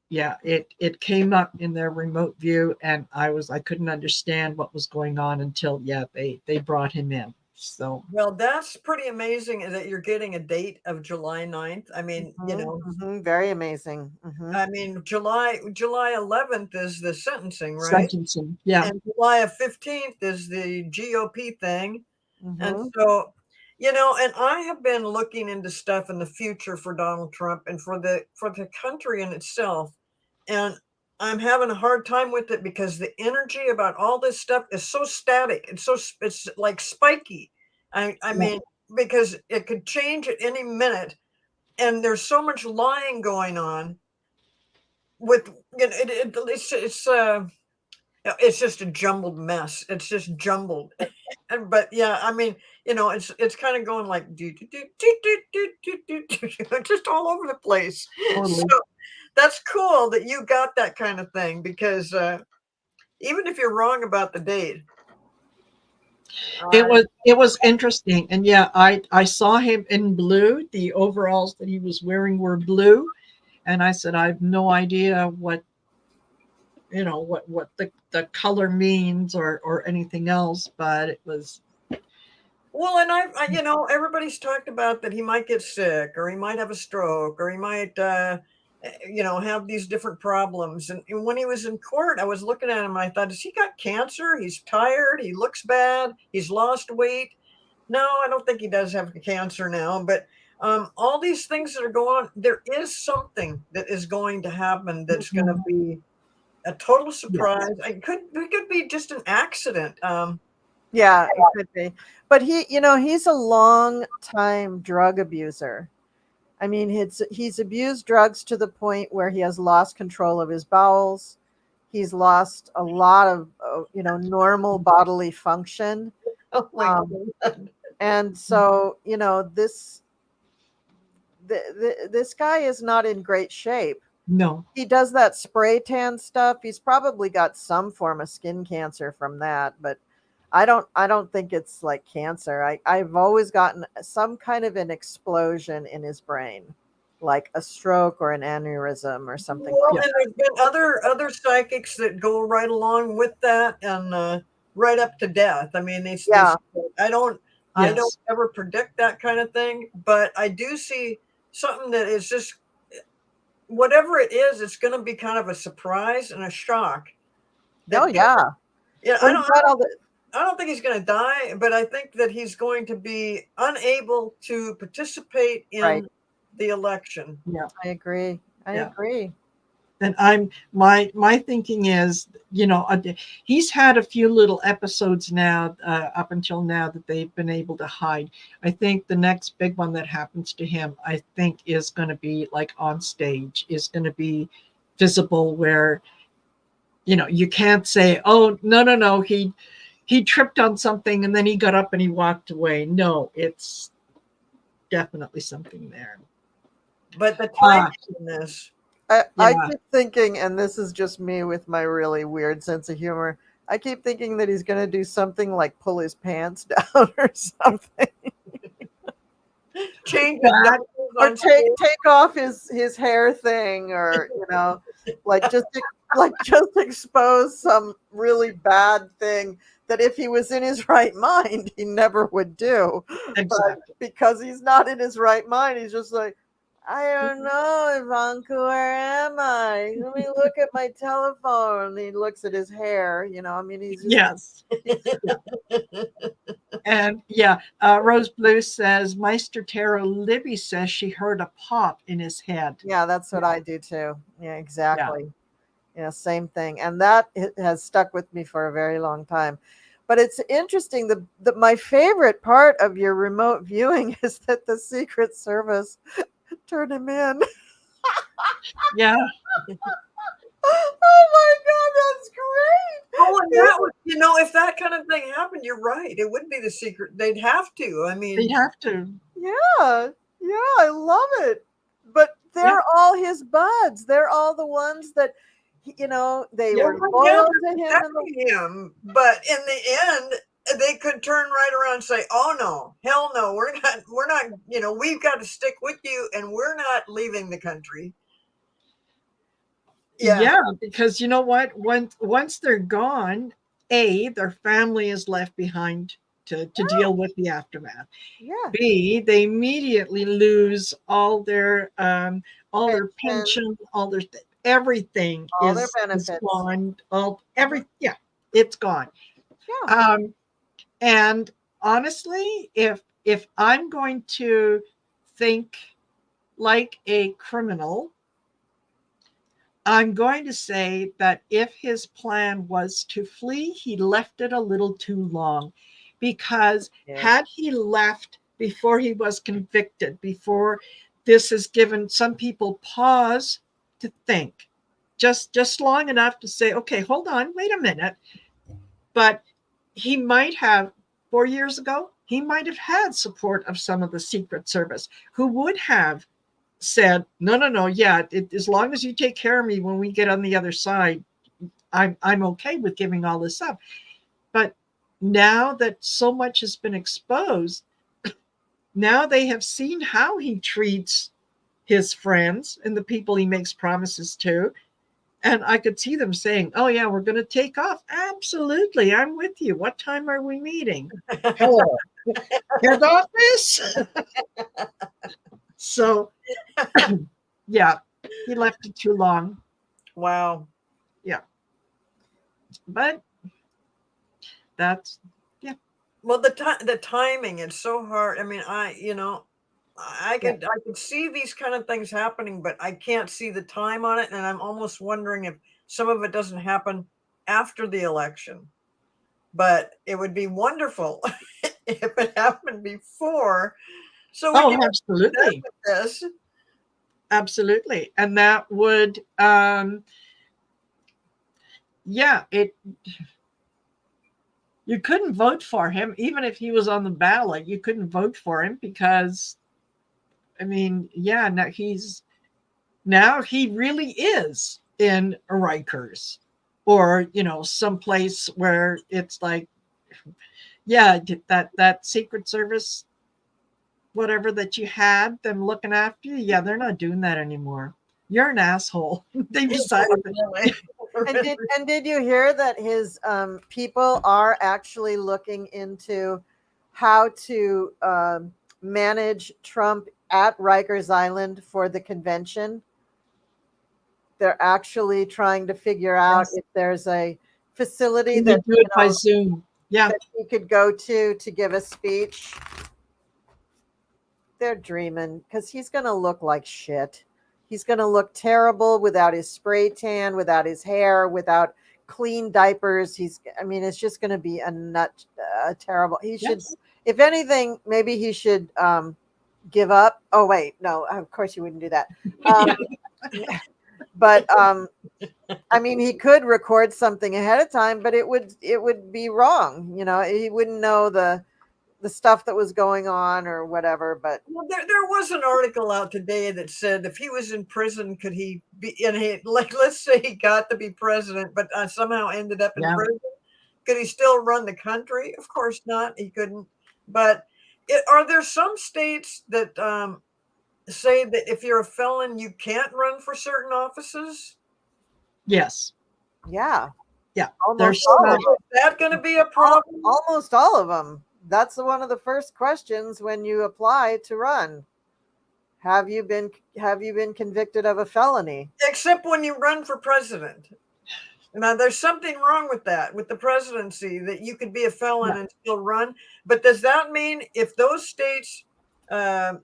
Speaker 1: it came up in their remote view, and I couldn't understand what was going on until they brought him in. So
Speaker 3: well, that's pretty amazing that you're getting a date of July 9th. I mean,
Speaker 4: very amazing.
Speaker 3: I mean, July 11th is the sentencing, right?
Speaker 1: Sentencing, yeah.
Speaker 3: And July 15th is the GOP thing. And so And I have been looking into stuff in the future for Donald Trump and for the country in itself. And I'm having a hard time with it because the energy about all this stuff is so static. It's like spiky. I mean, because it could change at any minute, and there's so much lying going on with it's just a jumbled mess. It's just jumbled. But yeah, I mean, it's kind of going like just all over the place.
Speaker 1: Totally.
Speaker 3: So that's cool that you got that kind of thing, because even if you're wrong about the date,
Speaker 1: It was interesting. And yeah, I saw him in blue. The overalls that he was wearing were blue. And I said, I have no idea what the color means or anything else, but it was.
Speaker 3: well, and everybody's talked about that he might get sick, or he might have a stroke, or he might have these different problems. And when he was in court, I was looking at him and I thought, has he got cancer? He's tired, he looks bad, he's lost weight. No, I don't think he does have cancer now, but all these things that are going on, there is something that is going to happen that's going to be a total surprise. It could be just an accident.
Speaker 4: Yeah, it could be. But he's a long time drug abuser. I mean, he's abused drugs to the point where he has lost control of his bowels. He's lost a lot of normal bodily function.
Speaker 3: Oh my God.
Speaker 4: And so, this guy is not in great shape.
Speaker 1: No.
Speaker 4: He does that spray tan stuff. He's probably got some form of skin cancer from that, but I don't think it's like cancer. I've always gotten some kind of an explosion in his brain, like a stroke or an aneurysm or something.
Speaker 3: Well,
Speaker 4: like
Speaker 3: and there's been other psychics that go right along with that, and right up to death. I mean, I don't ever predict that kind of thing, but I do see something that is just whatever it is. It's going to be kind of a surprise and a shock.
Speaker 4: Yeah.
Speaker 3: I don't think he's going to die, but I think that he's going to be unable to participate in the election.
Speaker 1: Yeah,
Speaker 4: I agree. I agree.
Speaker 1: And my thinking is, he's had a few little episodes now, up until now, that they've been able to hide. I think the next big one that happens to him, I think, is going to be like on stage, is going to be visible, where, you can't say, oh, no, he tripped on something and then he got up and he walked away. No, it's definitely something there.
Speaker 3: But the timing in this.
Speaker 4: I keep thinking, and this is just me with my really weird sense of humor, I keep thinking that he's going to do something like pull his pants down or something.
Speaker 3: Change
Speaker 4: or take off his hair thing, or just expose some really bad thing that if he was in his right mind he never would do.
Speaker 1: Exactly.
Speaker 4: But because he's not in his right mind, he's just like, I don't know, Ivanka, where am I? Let me look at my telephone. And he looks at his hair, he's just,
Speaker 1: And Rose Blue says, Meister Tarot Libby says she heard a pop in his head.
Speaker 4: Yeah, that's what I do too. Yeah, exactly. Yeah, same thing. And that has stuck with me for a very long time. But it's interesting. My favorite part of your remote viewing is that the Secret Service turned him in.
Speaker 1: Yeah.
Speaker 4: Oh my God, that's great.
Speaker 3: Oh, and that would, if that kind of thing happened, you're right. It would be the secret. They'd have to. I mean,
Speaker 1: they'd have to.
Speaker 4: Yeah, I love it. But they're all his buds. They're all the ones that, they were loyal to
Speaker 3: him. But in the end, they could turn right around and say, oh no, hell no, we're not, we've got to stick with you and we're not leaving the country.
Speaker 1: Yeah, because you know what? Once they're gone, their family is left behind to deal with the aftermath.
Speaker 4: Yeah.
Speaker 1: B, they immediately lose all their pension, all their everything,
Speaker 4: all
Speaker 1: is
Speaker 4: their benefits,
Speaker 1: is gone. It's gone.
Speaker 4: Yeah.
Speaker 1: And honestly, if if I'm going to think like a criminal, I'm going to say that if his plan was to flee, he left it a little too long, because had he left before he was convicted, before this has given some people pause to think, just long enough to say, okay, hold on, wait a minute. But he might have, 4 years ago, he might have had support of some of the Secret Service who would have said, no, yeah, as long as you take care of me when we get on the other side, I'm okay with giving all this up. But now that so much has been exposed, now they have seen how he treats his friends and the people he makes promises to. And I could see them saying, oh, yeah, we're going to take off. Absolutely. I'm with you. What time are we meeting? Hello. Head office? So, yeah, he left it too long.
Speaker 3: Wow.
Speaker 1: Yeah. But that's, yeah.
Speaker 3: Well, the timing is so hard. I mean, I could see these kind of things happening, but I can't see the time on it, and I'm almost wondering if some of it doesn't happen after the election. But it would be wonderful if it happened before. So we can
Speaker 1: absolutely.
Speaker 3: This.
Speaker 1: Absolutely. And that would you couldn't vote for him even if he was on the ballot. You couldn't vote for him because, I mean, now he really is in Rikers, or someplace where it's like, yeah, that Secret Service, whatever that you had them looking after you, yeah, they're not doing that anymore. You're an asshole. They decided.
Speaker 4: And did you hear that his people are actually looking into how to manage Trump at Rikers Island for the convention? They're actually trying to figure out if there's a facility that
Speaker 1: do it by Zoom. Yeah,
Speaker 4: that he could go to give a speech. They're dreaming, because he's going to look like shit. He's going to look terrible without his spray tan, without his hair, without clean diapers. It's just going to be terrible. He should, if anything, maybe he should give up. Oh, wait, no, of course you wouldn't do that. But he could record something ahead of time, but it would be wrong. He wouldn't know the stuff that was going on or whatever. But
Speaker 3: there was an article out today that said if he was in prison, could he be let's say he got to be president, but somehow ended up in prison, could he still run the country? Of course not. He couldn't. But are there some states that say that if you're a felon, you can't run for certain offices?
Speaker 1: Yes.
Speaker 4: Yeah.
Speaker 1: There's
Speaker 3: is that going to be a problem?
Speaker 4: Almost all of them. That's one of the first questions when you apply to run. Have you been convicted of a felony?
Speaker 3: Except when you run for president. Now, there's something wrong with that, with the presidency, that you could be a felon and still run. But does that mean if those states have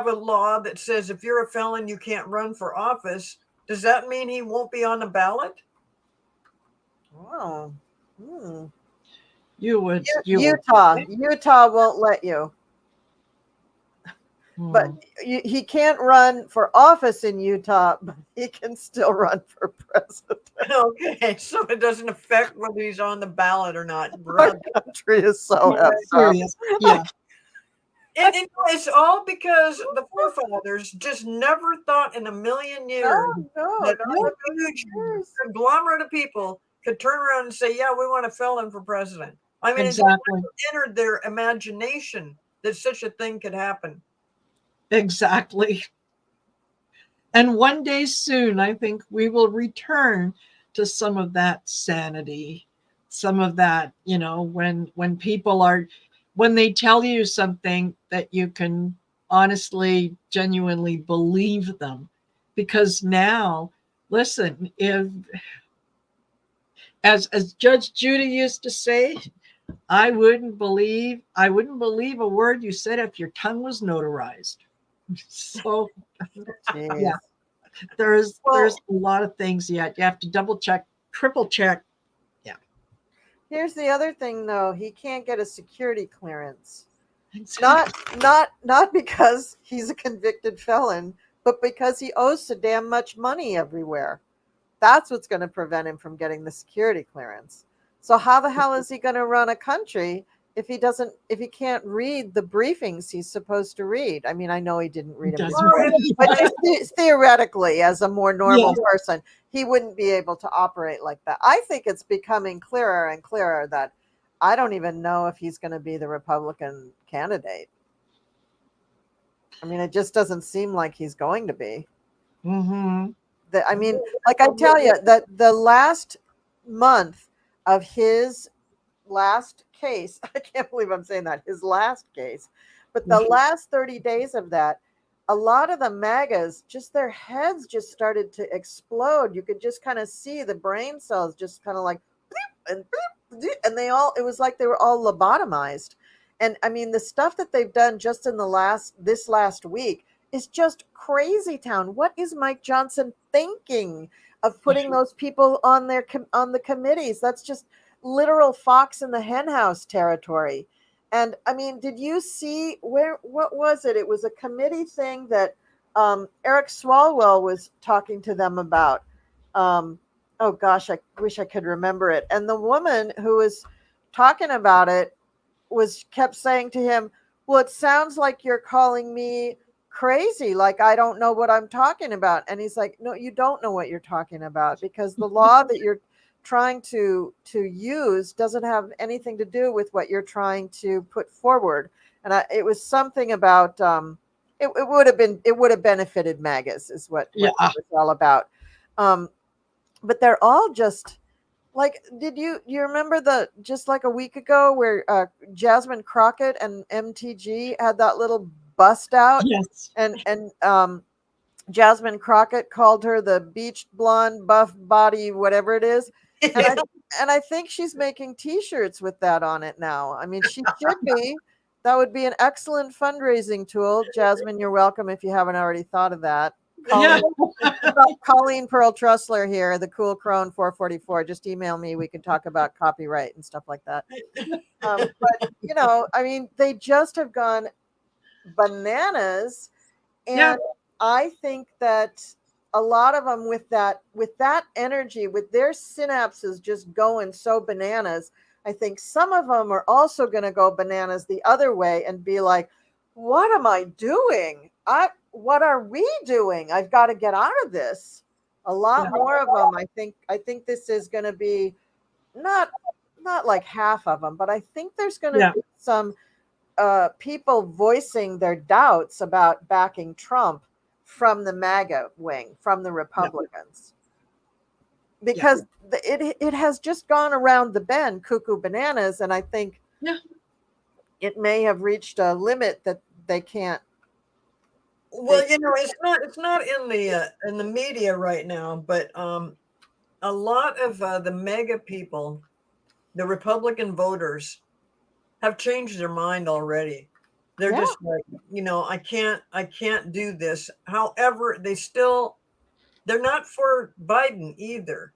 Speaker 3: a law that says if you're a felon, you can't run for office, does that mean he won't be on the ballot?
Speaker 4: Oh. Utah won't let you. But he can't run for office in Utah, but he can still run for president.
Speaker 3: Okay, so it doesn't affect whether he's on the ballot or not.
Speaker 4: Our country is so serious.
Speaker 1: Yeah.
Speaker 3: And it's all because the forefathers just never thought in a million years that a huge conglomerate of people could turn around and say, yeah, we want a felon for president.
Speaker 1: Exactly.
Speaker 3: It entered their imagination that such a thing could happen.
Speaker 1: Exactly. And one day soon, I think we will return to some of that sanity, some of that, when people when they tell you something that you can honestly, genuinely believe them. Because now, listen, as Judge Judy used to say, I wouldn't believe a word you said if your tongue was notarized. So
Speaker 4: Jeez.
Speaker 1: yeah, there's
Speaker 4: Well,
Speaker 1: a lot of things yet. You have to double check, triple check. Yeah.
Speaker 4: here's the other thing though. He can't get a security clearance.
Speaker 1: Exactly.
Speaker 4: Not because he's a convicted felon, but because he owes so damn much money everywhere. That's what's going to prevent him from getting the security clearance. So how the hell is he going to run a country if he can't read the briefings he's supposed to read? I mean, I know he didn't read them
Speaker 1: Doesn't
Speaker 4: before, but just theoretically, as a more normal
Speaker 1: Yeah.
Speaker 4: person, he wouldn't be able to operate like that. I think it's becoming clearer and clearer that I don't even know if he's going to be the Republican candidate. I mean, it just doesn't seem like he's going to be.
Speaker 1: Mm-hmm.
Speaker 4: I mean, like I tell you, that the last month of his last case, I can't believe I'm saying that, his last case, but the last 30 days of that, a lot of the MAGAs, just their heads just started to explode. You could just kind of see the brain cells just kind of like, and it was like they were all lobotomized. And I mean, the stuff that they've done just in this last week is just crazy town. What is Mike Johnson thinking of putting those people on the committees? That's just literal fox in the henhouse territory. And I mean, did you see what was it? It was a committee thing that Eric Swalwell was talking to them about. Oh gosh, I wish I could remember it. And the woman who was talking about it kept saying to him, well, it sounds like you're calling me crazy, like I don't know what I'm talking about. And he's like, no, you don't know what you're talking about, because the law that you're trying to use doesn't have anything to do with what you're trying to put forward. And it was something about it would have benefited MAGAs is what
Speaker 1: Yeah.
Speaker 4: it was all about. But they're all just like, you remember just like a week ago where Jasmine Crockett and MTG had that little bust out,
Speaker 1: Yes.
Speaker 4: and Jasmine Crockett called her the beach blonde buff body whatever it is, and I think she's making T-shirts with that on it now. I mean, she should be. That would be an excellent fundraising tool. Jasmine, you're welcome if you haven't already thought of that. Colleen Pearl Trussler here, the cool Crone 444. Just email me. We can talk about copyright and stuff like that. But I mean, they just have gone bananas, and I think that a lot of them with that energy, with their synapses just going so bananas, I think some of them are also going to go bananas the other way and be like, what am I doing? What are we doing? I've got to get out of this. A lot more of them. I think this is going to be not like half of them, but I think there's going to be some people voicing their doubts about backing Trump from the MAGA wing, from the Republicans, because it has just gone around the bend cuckoo bananas, and I think it may have reached a limit that they can't.
Speaker 3: Well, it's not in the media right now, but a lot of the mega people, the Republican voters, have changed their mind already. They're just like, I can't do this. However, they're not for Biden either.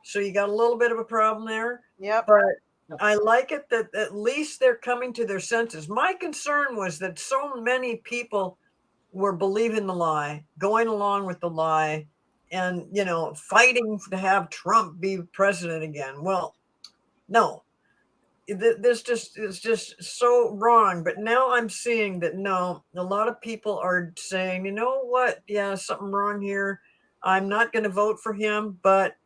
Speaker 3: So you got a little bit of a problem there.
Speaker 4: Yep.
Speaker 3: But I like it that at least they're coming to their senses. My concern was that so many people were believing the lie, going along with the lie, and fighting to have Trump be president again. Well, no, this is just so wrong. But now I'm seeing that no, a lot of people are saying, you know what? Yeah, something wrong here. I'm not going to vote for him, but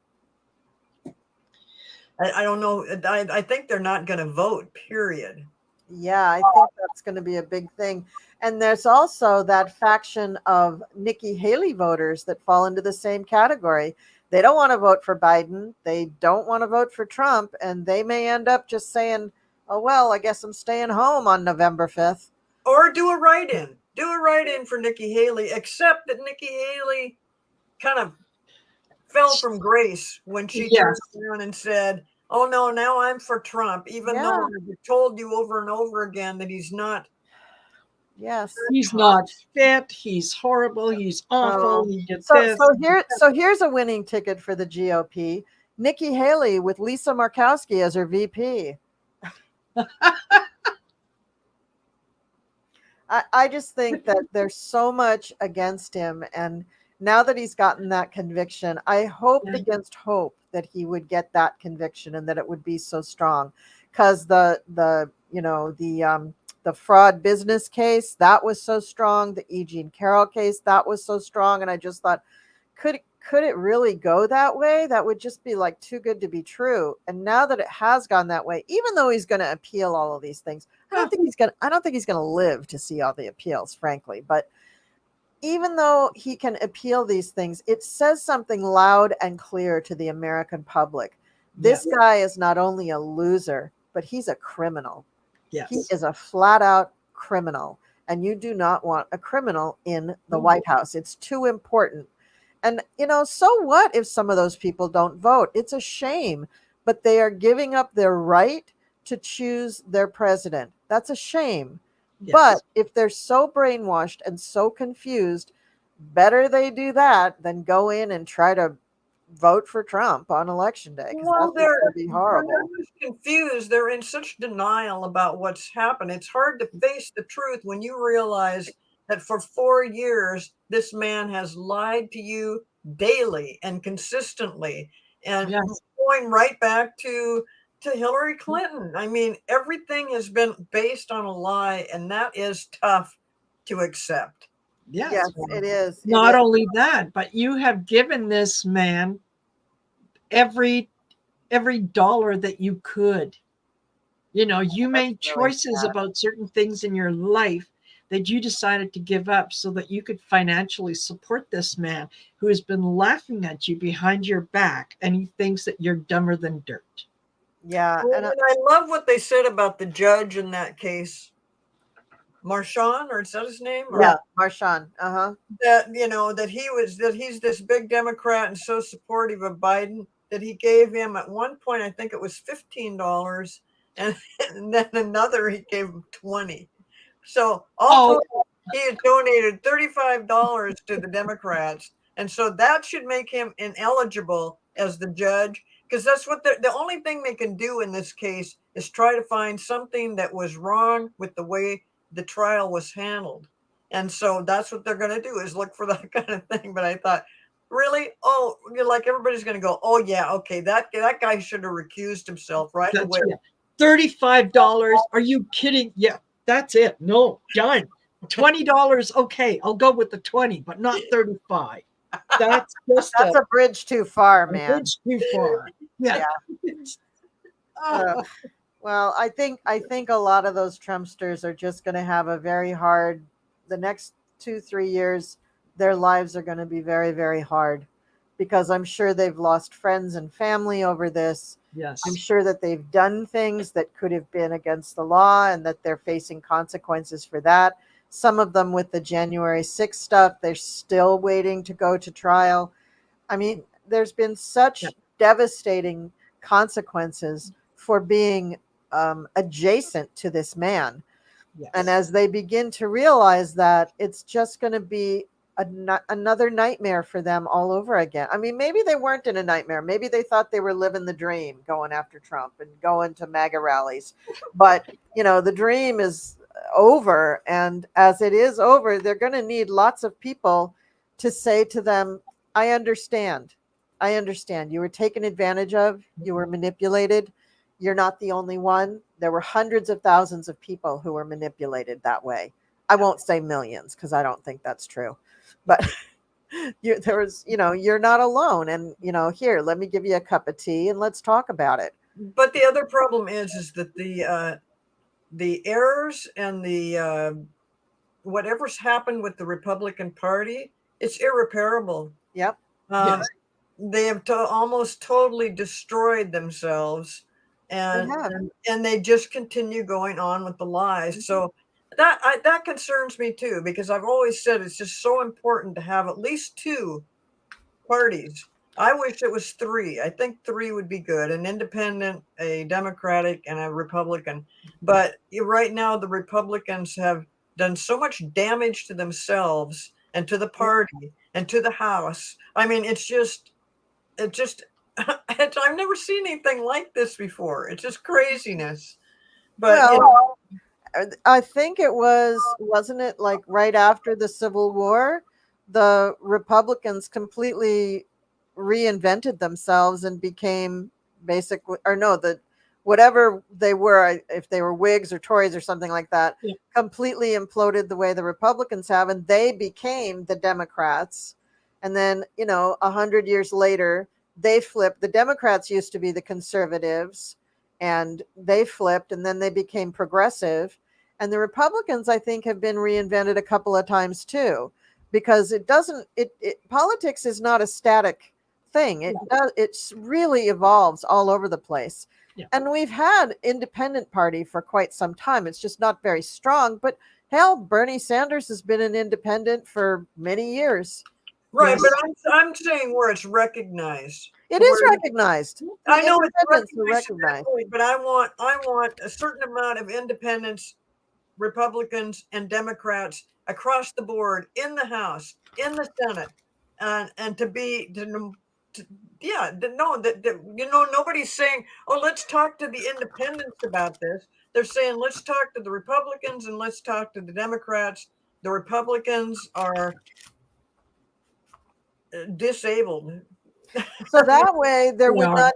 Speaker 3: I don't know. I think they're not going to vote, period.
Speaker 4: Yeah, I think that's going to be a big thing. And there's also that faction of Nikki Haley voters that fall into the same category. They don't want to vote for Biden. They don't want to vote for Trump. And they may end up just saying, oh, well, I guess I'm staying home on November 5th.
Speaker 3: Or do a write-in. Do a write-in for Nikki Haley, except that Nikki Haley kind of fell from grace when she turned around and said, oh no, now I'm for Trump, even
Speaker 4: Yeah.
Speaker 3: though I've told you over and over again that he's not.
Speaker 4: Yes.
Speaker 1: He's not fit. He's horrible. He's awful. He did this.
Speaker 4: So here's a winning ticket for the GOP. Nikki Haley with Lisa Murkowski as her VP. I just think that there's so much against him. And now that he's gotten that conviction, I hoped against hope that he would get that conviction and that it would be so strong. Because the fraud business case, that was so strong. The E. Jean Carroll case, that was so strong. And I just thought, could it really go that way? That would just be like too good to be true. And now that it has gone that way, even though he's going to appeal all of these things, I don't think he's going to live to see all the appeals, frankly. But even though he can appeal these things, it says something loud and clear to the American public. This guy is not only a loser, but he's a criminal.
Speaker 1: Yes.
Speaker 4: He is a flat out criminal. And you do not want a criminal in the White House. It's too important. And, so what if some of those people don't vote? It's a shame, but they are giving up their right to choose their president. That's a shame. Yes. But if they're so brainwashed and so confused, better they do that than go in and try to vote for Trump on election day.
Speaker 3: Well,
Speaker 4: that's going to be horrible.
Speaker 3: They're confused. They're in such denial about what's happened. It's hard to face the truth when you realize that for 4 years, this man has lied to you daily and consistently, and going right back to Hillary Clinton. I mean, everything has been based on a lie, and that is tough to accept.
Speaker 4: Yes, it is.
Speaker 1: Not only that, but you have given this man every dollar that you could. You made choices about certain things in your life that you decided to give up so that you could financially support this man who has been laughing at you behind your back, and he thinks that you're dumber than dirt.
Speaker 4: Yeah.
Speaker 3: Well, and I love what they said about the judge in that case. Marchand, or is that his name?
Speaker 4: Yeah, Marchand.
Speaker 3: That that he's this big Democrat and so supportive of Biden that he gave him at one point, I think it was $15, and then another he gave him $20. So told, he had donated $35 to the Democrats, and so that should make him ineligible as the judge, because that's what the only thing they can do in this case is try to find something that was wrong with the way the trial was handled. And so that's what they're going to do, is look for that kind of thing. But I thought, really? Oh, like everybody's going to go, oh yeah, okay, that guy should have recused himself right away.
Speaker 1: $35? Are you kidding? Yeah, that's it. No, done. $20. Okay, I'll go with the 20, but not 35. That's just
Speaker 4: a bridge too far, man.
Speaker 1: A bridge too far. Yeah.
Speaker 4: Well, I think a lot of those Trumpsters are just going to have a very hard, the next 2-3 years, their lives are going to be very, very hard, because I'm sure they've lost friends and family over this.
Speaker 1: Yes.
Speaker 4: I'm sure that they've done things that could have been against the law and that they're facing consequences for that. Some of them with the January 6th stuff, they're still waiting to go to trial. I mean, there's been such devastating consequences for being adjacent to this man.
Speaker 1: Yes.
Speaker 4: And as they begin to realize that, it's just going to be another nightmare for them all over again. I mean, maybe they weren't in a nightmare. Maybe they thought they were living the dream, going after Trump and going to MAGA rallies. But, the dream is over. And as it is over, they're going to need lots of people to say to them, I understand. You were taken advantage of. You were manipulated. You're not the only one. There were hundreds of thousands of people who were manipulated that way. I won't say millions, because I don't think that's true. But you're not alone. And, here, let me give you a cup of tea and let's talk about it.
Speaker 3: But the other problem is that the errors and the whatever's happened with the Republican Party, it's irreparable.
Speaker 4: Yep.
Speaker 3: They have almost totally destroyed themselves. And they just continue going on with the lies. So that concerns me too, because I've always said it's just so important to have at least two parties. I wish it was 3. I think 3 would be good: an independent, a Democratic, and a Republican. But right now, the Republicans have done so much damage to themselves and to the party and to the House. I mean, it's just, I've never seen anything like this before. It's just craziness. But
Speaker 4: Well, I think it wasn't it like right after the Civil War, the Republicans completely reinvented themselves and became basically, or no, the whatever they were, if they were Whigs or Tories or something like that,
Speaker 1: Yeah.
Speaker 4: completely imploded the way the Republicans have, and they became the Democrats. And then, 100 years later, they flipped. The Democrats used to be the conservatives, and they flipped, and then they became progressive. And the Republicans, I think, have been reinvented a couple of times too, because it doesn't. Politics is not a static thing. It really evolves all over the place.
Speaker 1: Yeah.
Speaker 4: And we've had independent party for quite some time. It's just not very strong. But hell, Bernie Sanders has been an independent for many years.
Speaker 3: right,
Speaker 1: Yes.
Speaker 3: but I'm saying where it's recognized.
Speaker 4: It is recognized.
Speaker 3: I know it's
Speaker 4: Independents are
Speaker 3: recognized,
Speaker 4: recognized.
Speaker 3: but I want a certain amount of independents, Republicans, and Democrats across the board in the House, in the Senate, and nobody's saying, oh, let's talk to the independents about this. They're saying, let's talk to the Republicans and let's talk to the Democrats. The Republicans are disabled.
Speaker 4: So that way there would
Speaker 1: are.
Speaker 4: not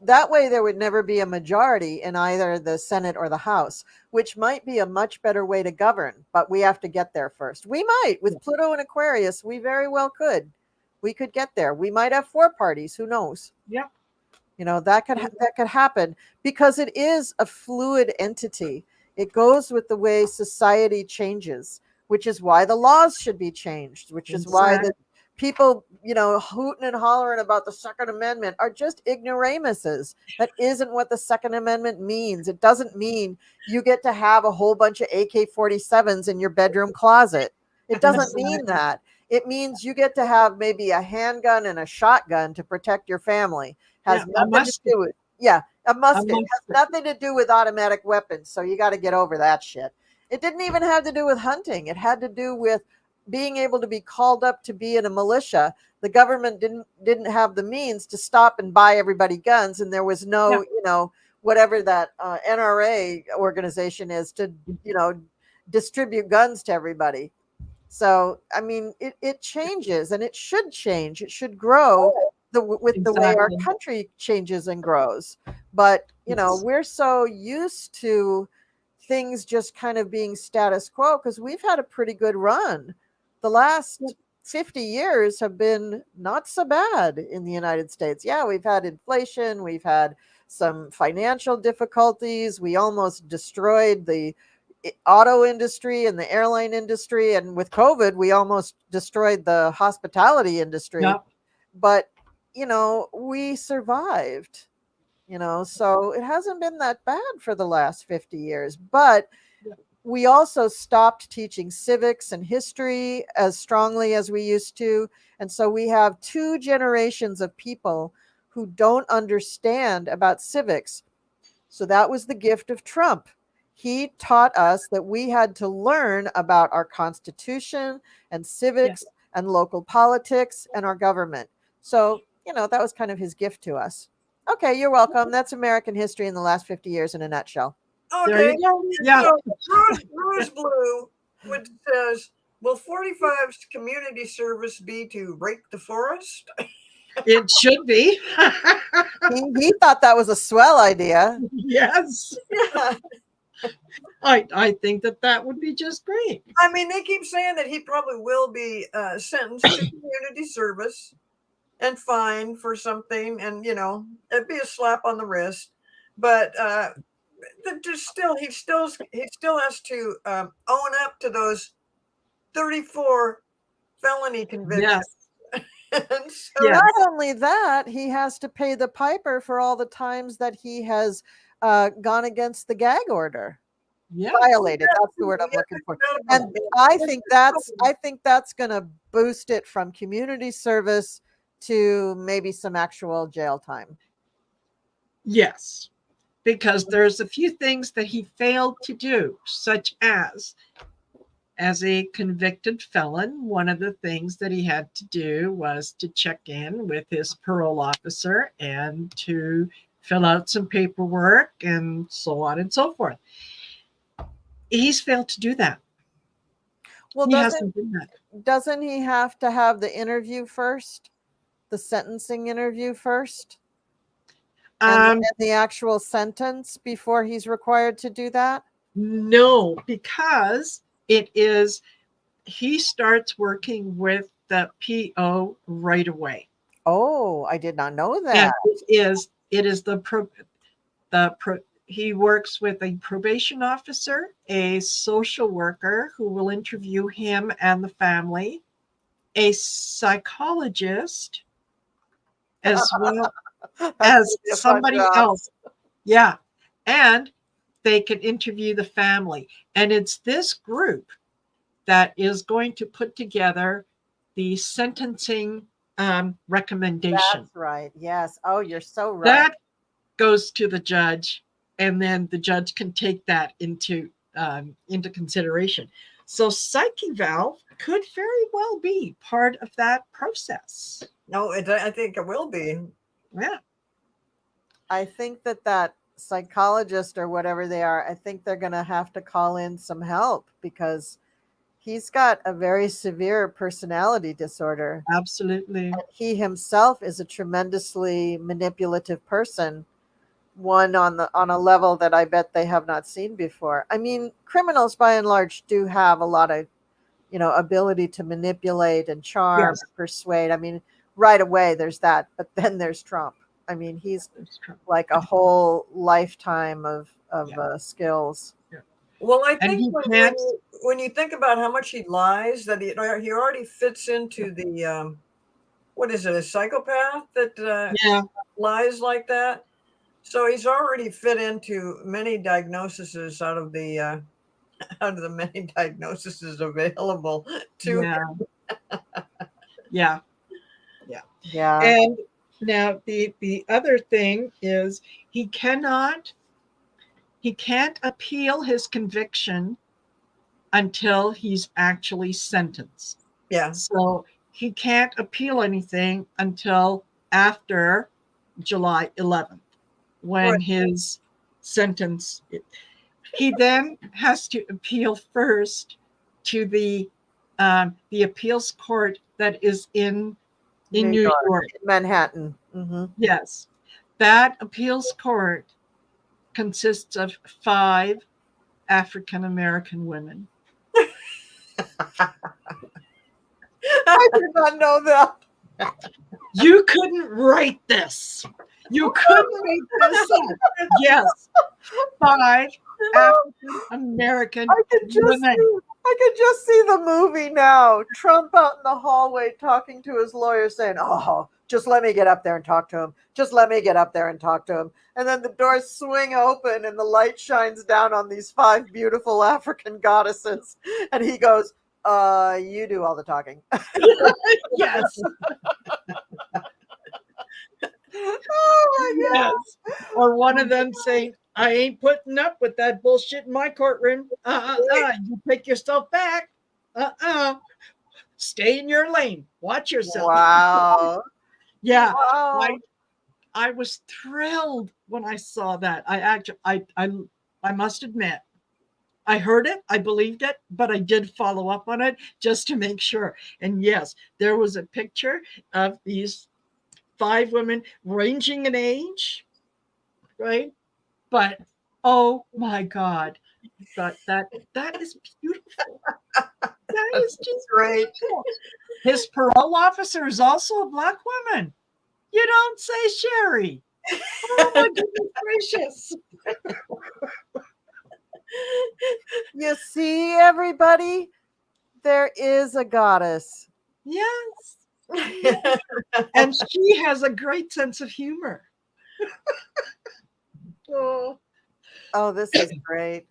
Speaker 4: that way there would never be a majority in either the Senate or the House, which might be a much better way to govern, but we have to get there first. We might, with Pluto and Aquarius, we very well could. We could get there. We might have 4 parties, who knows?
Speaker 1: Yeah.
Speaker 4: That could happen, because it is a fluid entity. It goes with the way society changes, which is why the laws should be changed, which is why the people, hooting and hollering about the Second Amendment are just ignoramuses. That isn't what the Second Amendment means. It doesn't mean you get to have a whole bunch of AK-47s in your bedroom closet. It doesn't mean that. It means you get to have maybe a handgun and a shotgun to protect your family. Has nothing to do with a musket. Has nothing to do with automatic weapons. So you got to get over that shit. It didn't even have to do with hunting. It had to do with being able to be called up to be in a militia. The government didn't have the means to stop and buy everybody guns, and there was no, whatever that NRA organization is to, distribute guns to everybody. So, I mean, it changes, and it should change. It should grow with the way our country changes and grows. But, we're so used to things just kind of being status quo, because we've had a pretty good run. The last 50 years have been not so bad in the United States. Yeah, we've had inflation. We've had some financial difficulties. We almost destroyed the auto industry and the airline industry. And with COVID, we almost destroyed the hospitality industry.
Speaker 1: Yeah.
Speaker 4: But, we survived. So it hasn't been that bad for the last 50 years. But we also stopped teaching civics and history as strongly as we used to. And so we have 2 generations of people who don't understand about civics. So that was the gift of Trump. He taught us that we had to learn about our Constitution and civics and local politics and our government. So, that was kind of his gift to us. Okay, you're welcome. That's American history in the last 50 years in a nutshell.
Speaker 3: Okay.
Speaker 1: There you go. Yeah.
Speaker 3: So Rose Blue, which says, will 45's community service be to rake the forest?
Speaker 1: It should be.
Speaker 4: He thought that was a swell idea.
Speaker 1: Yes.
Speaker 3: Yeah.
Speaker 1: I think that would be just great.
Speaker 3: I mean, they keep saying that he probably will be sentenced to community service and fined for something, and it'd be a slap on the wrist. But he still has to own up to those 34 felony convictions.
Speaker 1: Yes.
Speaker 3: So,
Speaker 4: Not only that, he has to pay the piper for all the times that he has gone against the gag order.
Speaker 1: Yeah.
Speaker 4: Violated. That's the word I'm looking for. And I think that's going to boost it from community service to maybe some actual jail time.
Speaker 1: Yes, because there's a few things that he failed to do, such as a convicted felon, one of the things that he had to do was to check in with his parole officer and to fill out some paperwork and so on and so forth. He's failed to do that.
Speaker 4: Well,
Speaker 1: He hasn't done that.
Speaker 4: doesn't he have to have the interview first? The sentencing interview first? And the actual sentence before he's required to do that?
Speaker 1: No, because he starts working with the PO right away.
Speaker 4: Oh, I did not know that.
Speaker 1: And it is he works with a probation officer, a social worker who will interview him and the family, a psychologist, as well as somebody else. Yeah. And they can interview the family. And it's this group that is going to put together the sentencing recommendation.
Speaker 4: That's right. Yes. Oh, you're so right.
Speaker 1: That goes to the judge, and then the judge can take that into consideration. So Psyche Valve could very well be part of that process.
Speaker 3: No, I think it will be.
Speaker 1: Yeah.
Speaker 4: I think that psychologist or whatever they are, I think they're going to have to call in some help because he's got a very severe personality disorder.
Speaker 1: Absolutely.
Speaker 4: And he himself is a tremendously manipulative person, one on a level that I bet they have not seen before. I mean, criminals by and large do have a lot of, ability to manipulate and charm,
Speaker 1: Yes.
Speaker 4: and persuade. I mean, right away there's that, but then there's Trump. I mean, he's like a whole lifetime of skills.
Speaker 1: Yeah.
Speaker 3: Well, I think when you think about how much he lies, that he already fits into the what is it, a psychopath that lies like that. So he's already fit into many diagnoses out of the many diagnoses available to him.
Speaker 1: Yeah. And now the other thing is he can't appeal his conviction until he's actually sentenced.
Speaker 3: Yeah.
Speaker 1: So he can't appeal anything until after July 11th, when his sentence. He then has to appeal first to the appeals court that is in New York.
Speaker 4: Manhattan. Mm-hmm.
Speaker 1: Yes. That appeals court consists of 5 African American women.
Speaker 4: I did not know that.
Speaker 1: You couldn't write this. You couldn't make this up. Yes. 5 African American women.
Speaker 4: I could just see the movie now. Trump out in the hallway talking to his lawyer saying, "Oh, just let me get up there and talk to him. Just let me get up there and talk to him." And then the doors swing open and the light shines down on these 5 beautiful African goddesses. And he goes, you do all the talking.
Speaker 1: Yes.
Speaker 4: Oh my God.
Speaker 1: Yes. Or one of them saying, "I ain't putting up with that bullshit in my courtroom. You take yourself back. Stay in your lane. Watch yourself."
Speaker 4: Wow.
Speaker 1: Yeah.
Speaker 4: Wow.
Speaker 1: I was thrilled when I saw that. I must admit, I heard it, I believed it, but I did follow up on it just to make sure. And yes, there was a picture of these 5 women ranging in age, right? But oh my God, that is beautiful. That is just great. His parole officer is also a Black woman. You don't say, Sherry. Oh my goodness gracious.
Speaker 4: You see, everybody, there is a goddess.
Speaker 1: Yes. And she has a great sense of humor.
Speaker 4: Oh, this is great.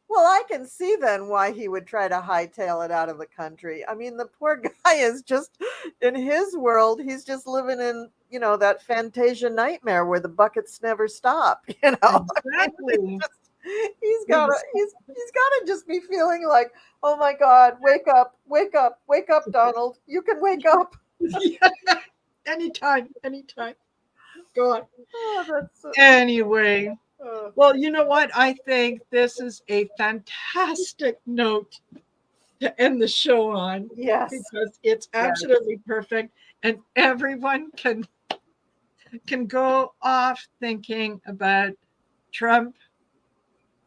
Speaker 4: Well, I can see then why he would try to hightail it out of the country. I mean, the poor guy is just in his world. He's just living in, that Fantasia nightmare where the buckets never stop. I mean,
Speaker 1: Exactly.
Speaker 4: he's gotta just be feeling like, oh my God, wake up, Donald. You can wake up.
Speaker 1: Yeah. Anytime. God.
Speaker 4: Oh, that's so,
Speaker 1: Anyway,
Speaker 4: oh,
Speaker 1: well, you know what? I think this is a fantastic note to end the show on
Speaker 4: yes.
Speaker 1: because it's absolutely perfect, and everyone can go off thinking about Trump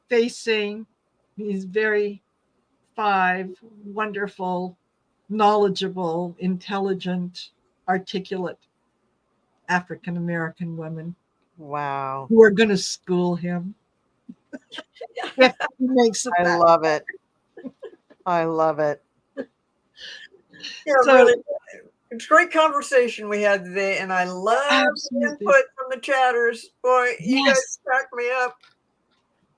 Speaker 1: facing these very 5 wonderful, knowledgeable, intelligent, articulate African American women
Speaker 4: Wow.
Speaker 1: who are going to school him if he makes it
Speaker 4: I
Speaker 1: back.
Speaker 4: love it. I love it.
Speaker 3: Yeah,
Speaker 1: So-
Speaker 3: really. It's a great conversation we had today, and I love the
Speaker 1: Absolutely.
Speaker 3: input from the chatters. Boy, you guys
Speaker 1: Yes.
Speaker 3: crack me up.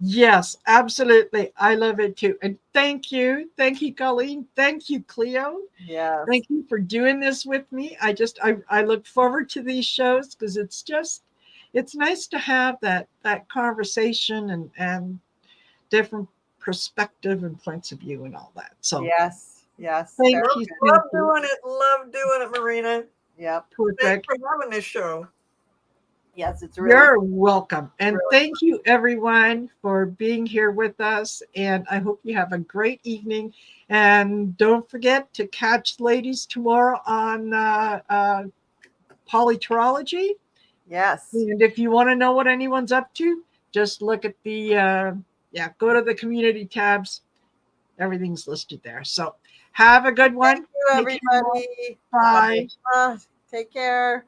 Speaker 1: Yes, absolutely. I love it too. And thank you. Thank you, Colleen. Thank you, Cleo.
Speaker 4: Yes.
Speaker 1: Thank you for doing this with me. I look forward to these shows because it's nice to have that conversation and different perspective and points of view and all that. So
Speaker 4: Yes.
Speaker 1: thank
Speaker 4: Very
Speaker 1: you.
Speaker 4: good.
Speaker 3: Love doing it. Love doing it, Marina.
Speaker 4: Yep.
Speaker 3: Thanks
Speaker 1: Perfect.
Speaker 3: for having this show.
Speaker 4: Yes, it's really
Speaker 1: You're welcome. And
Speaker 4: really
Speaker 1: thank you, everyone, for being here with us. And I hope you have a great evening. And don't forget to catch ladies tomorrow on PoliTarology.
Speaker 4: yes.
Speaker 1: And if you want to know what anyone's up to, just look at go to the community tabs. Everything's listed there. So have a good one.
Speaker 4: Thank you, everybody.
Speaker 1: Bye.
Speaker 4: Take care.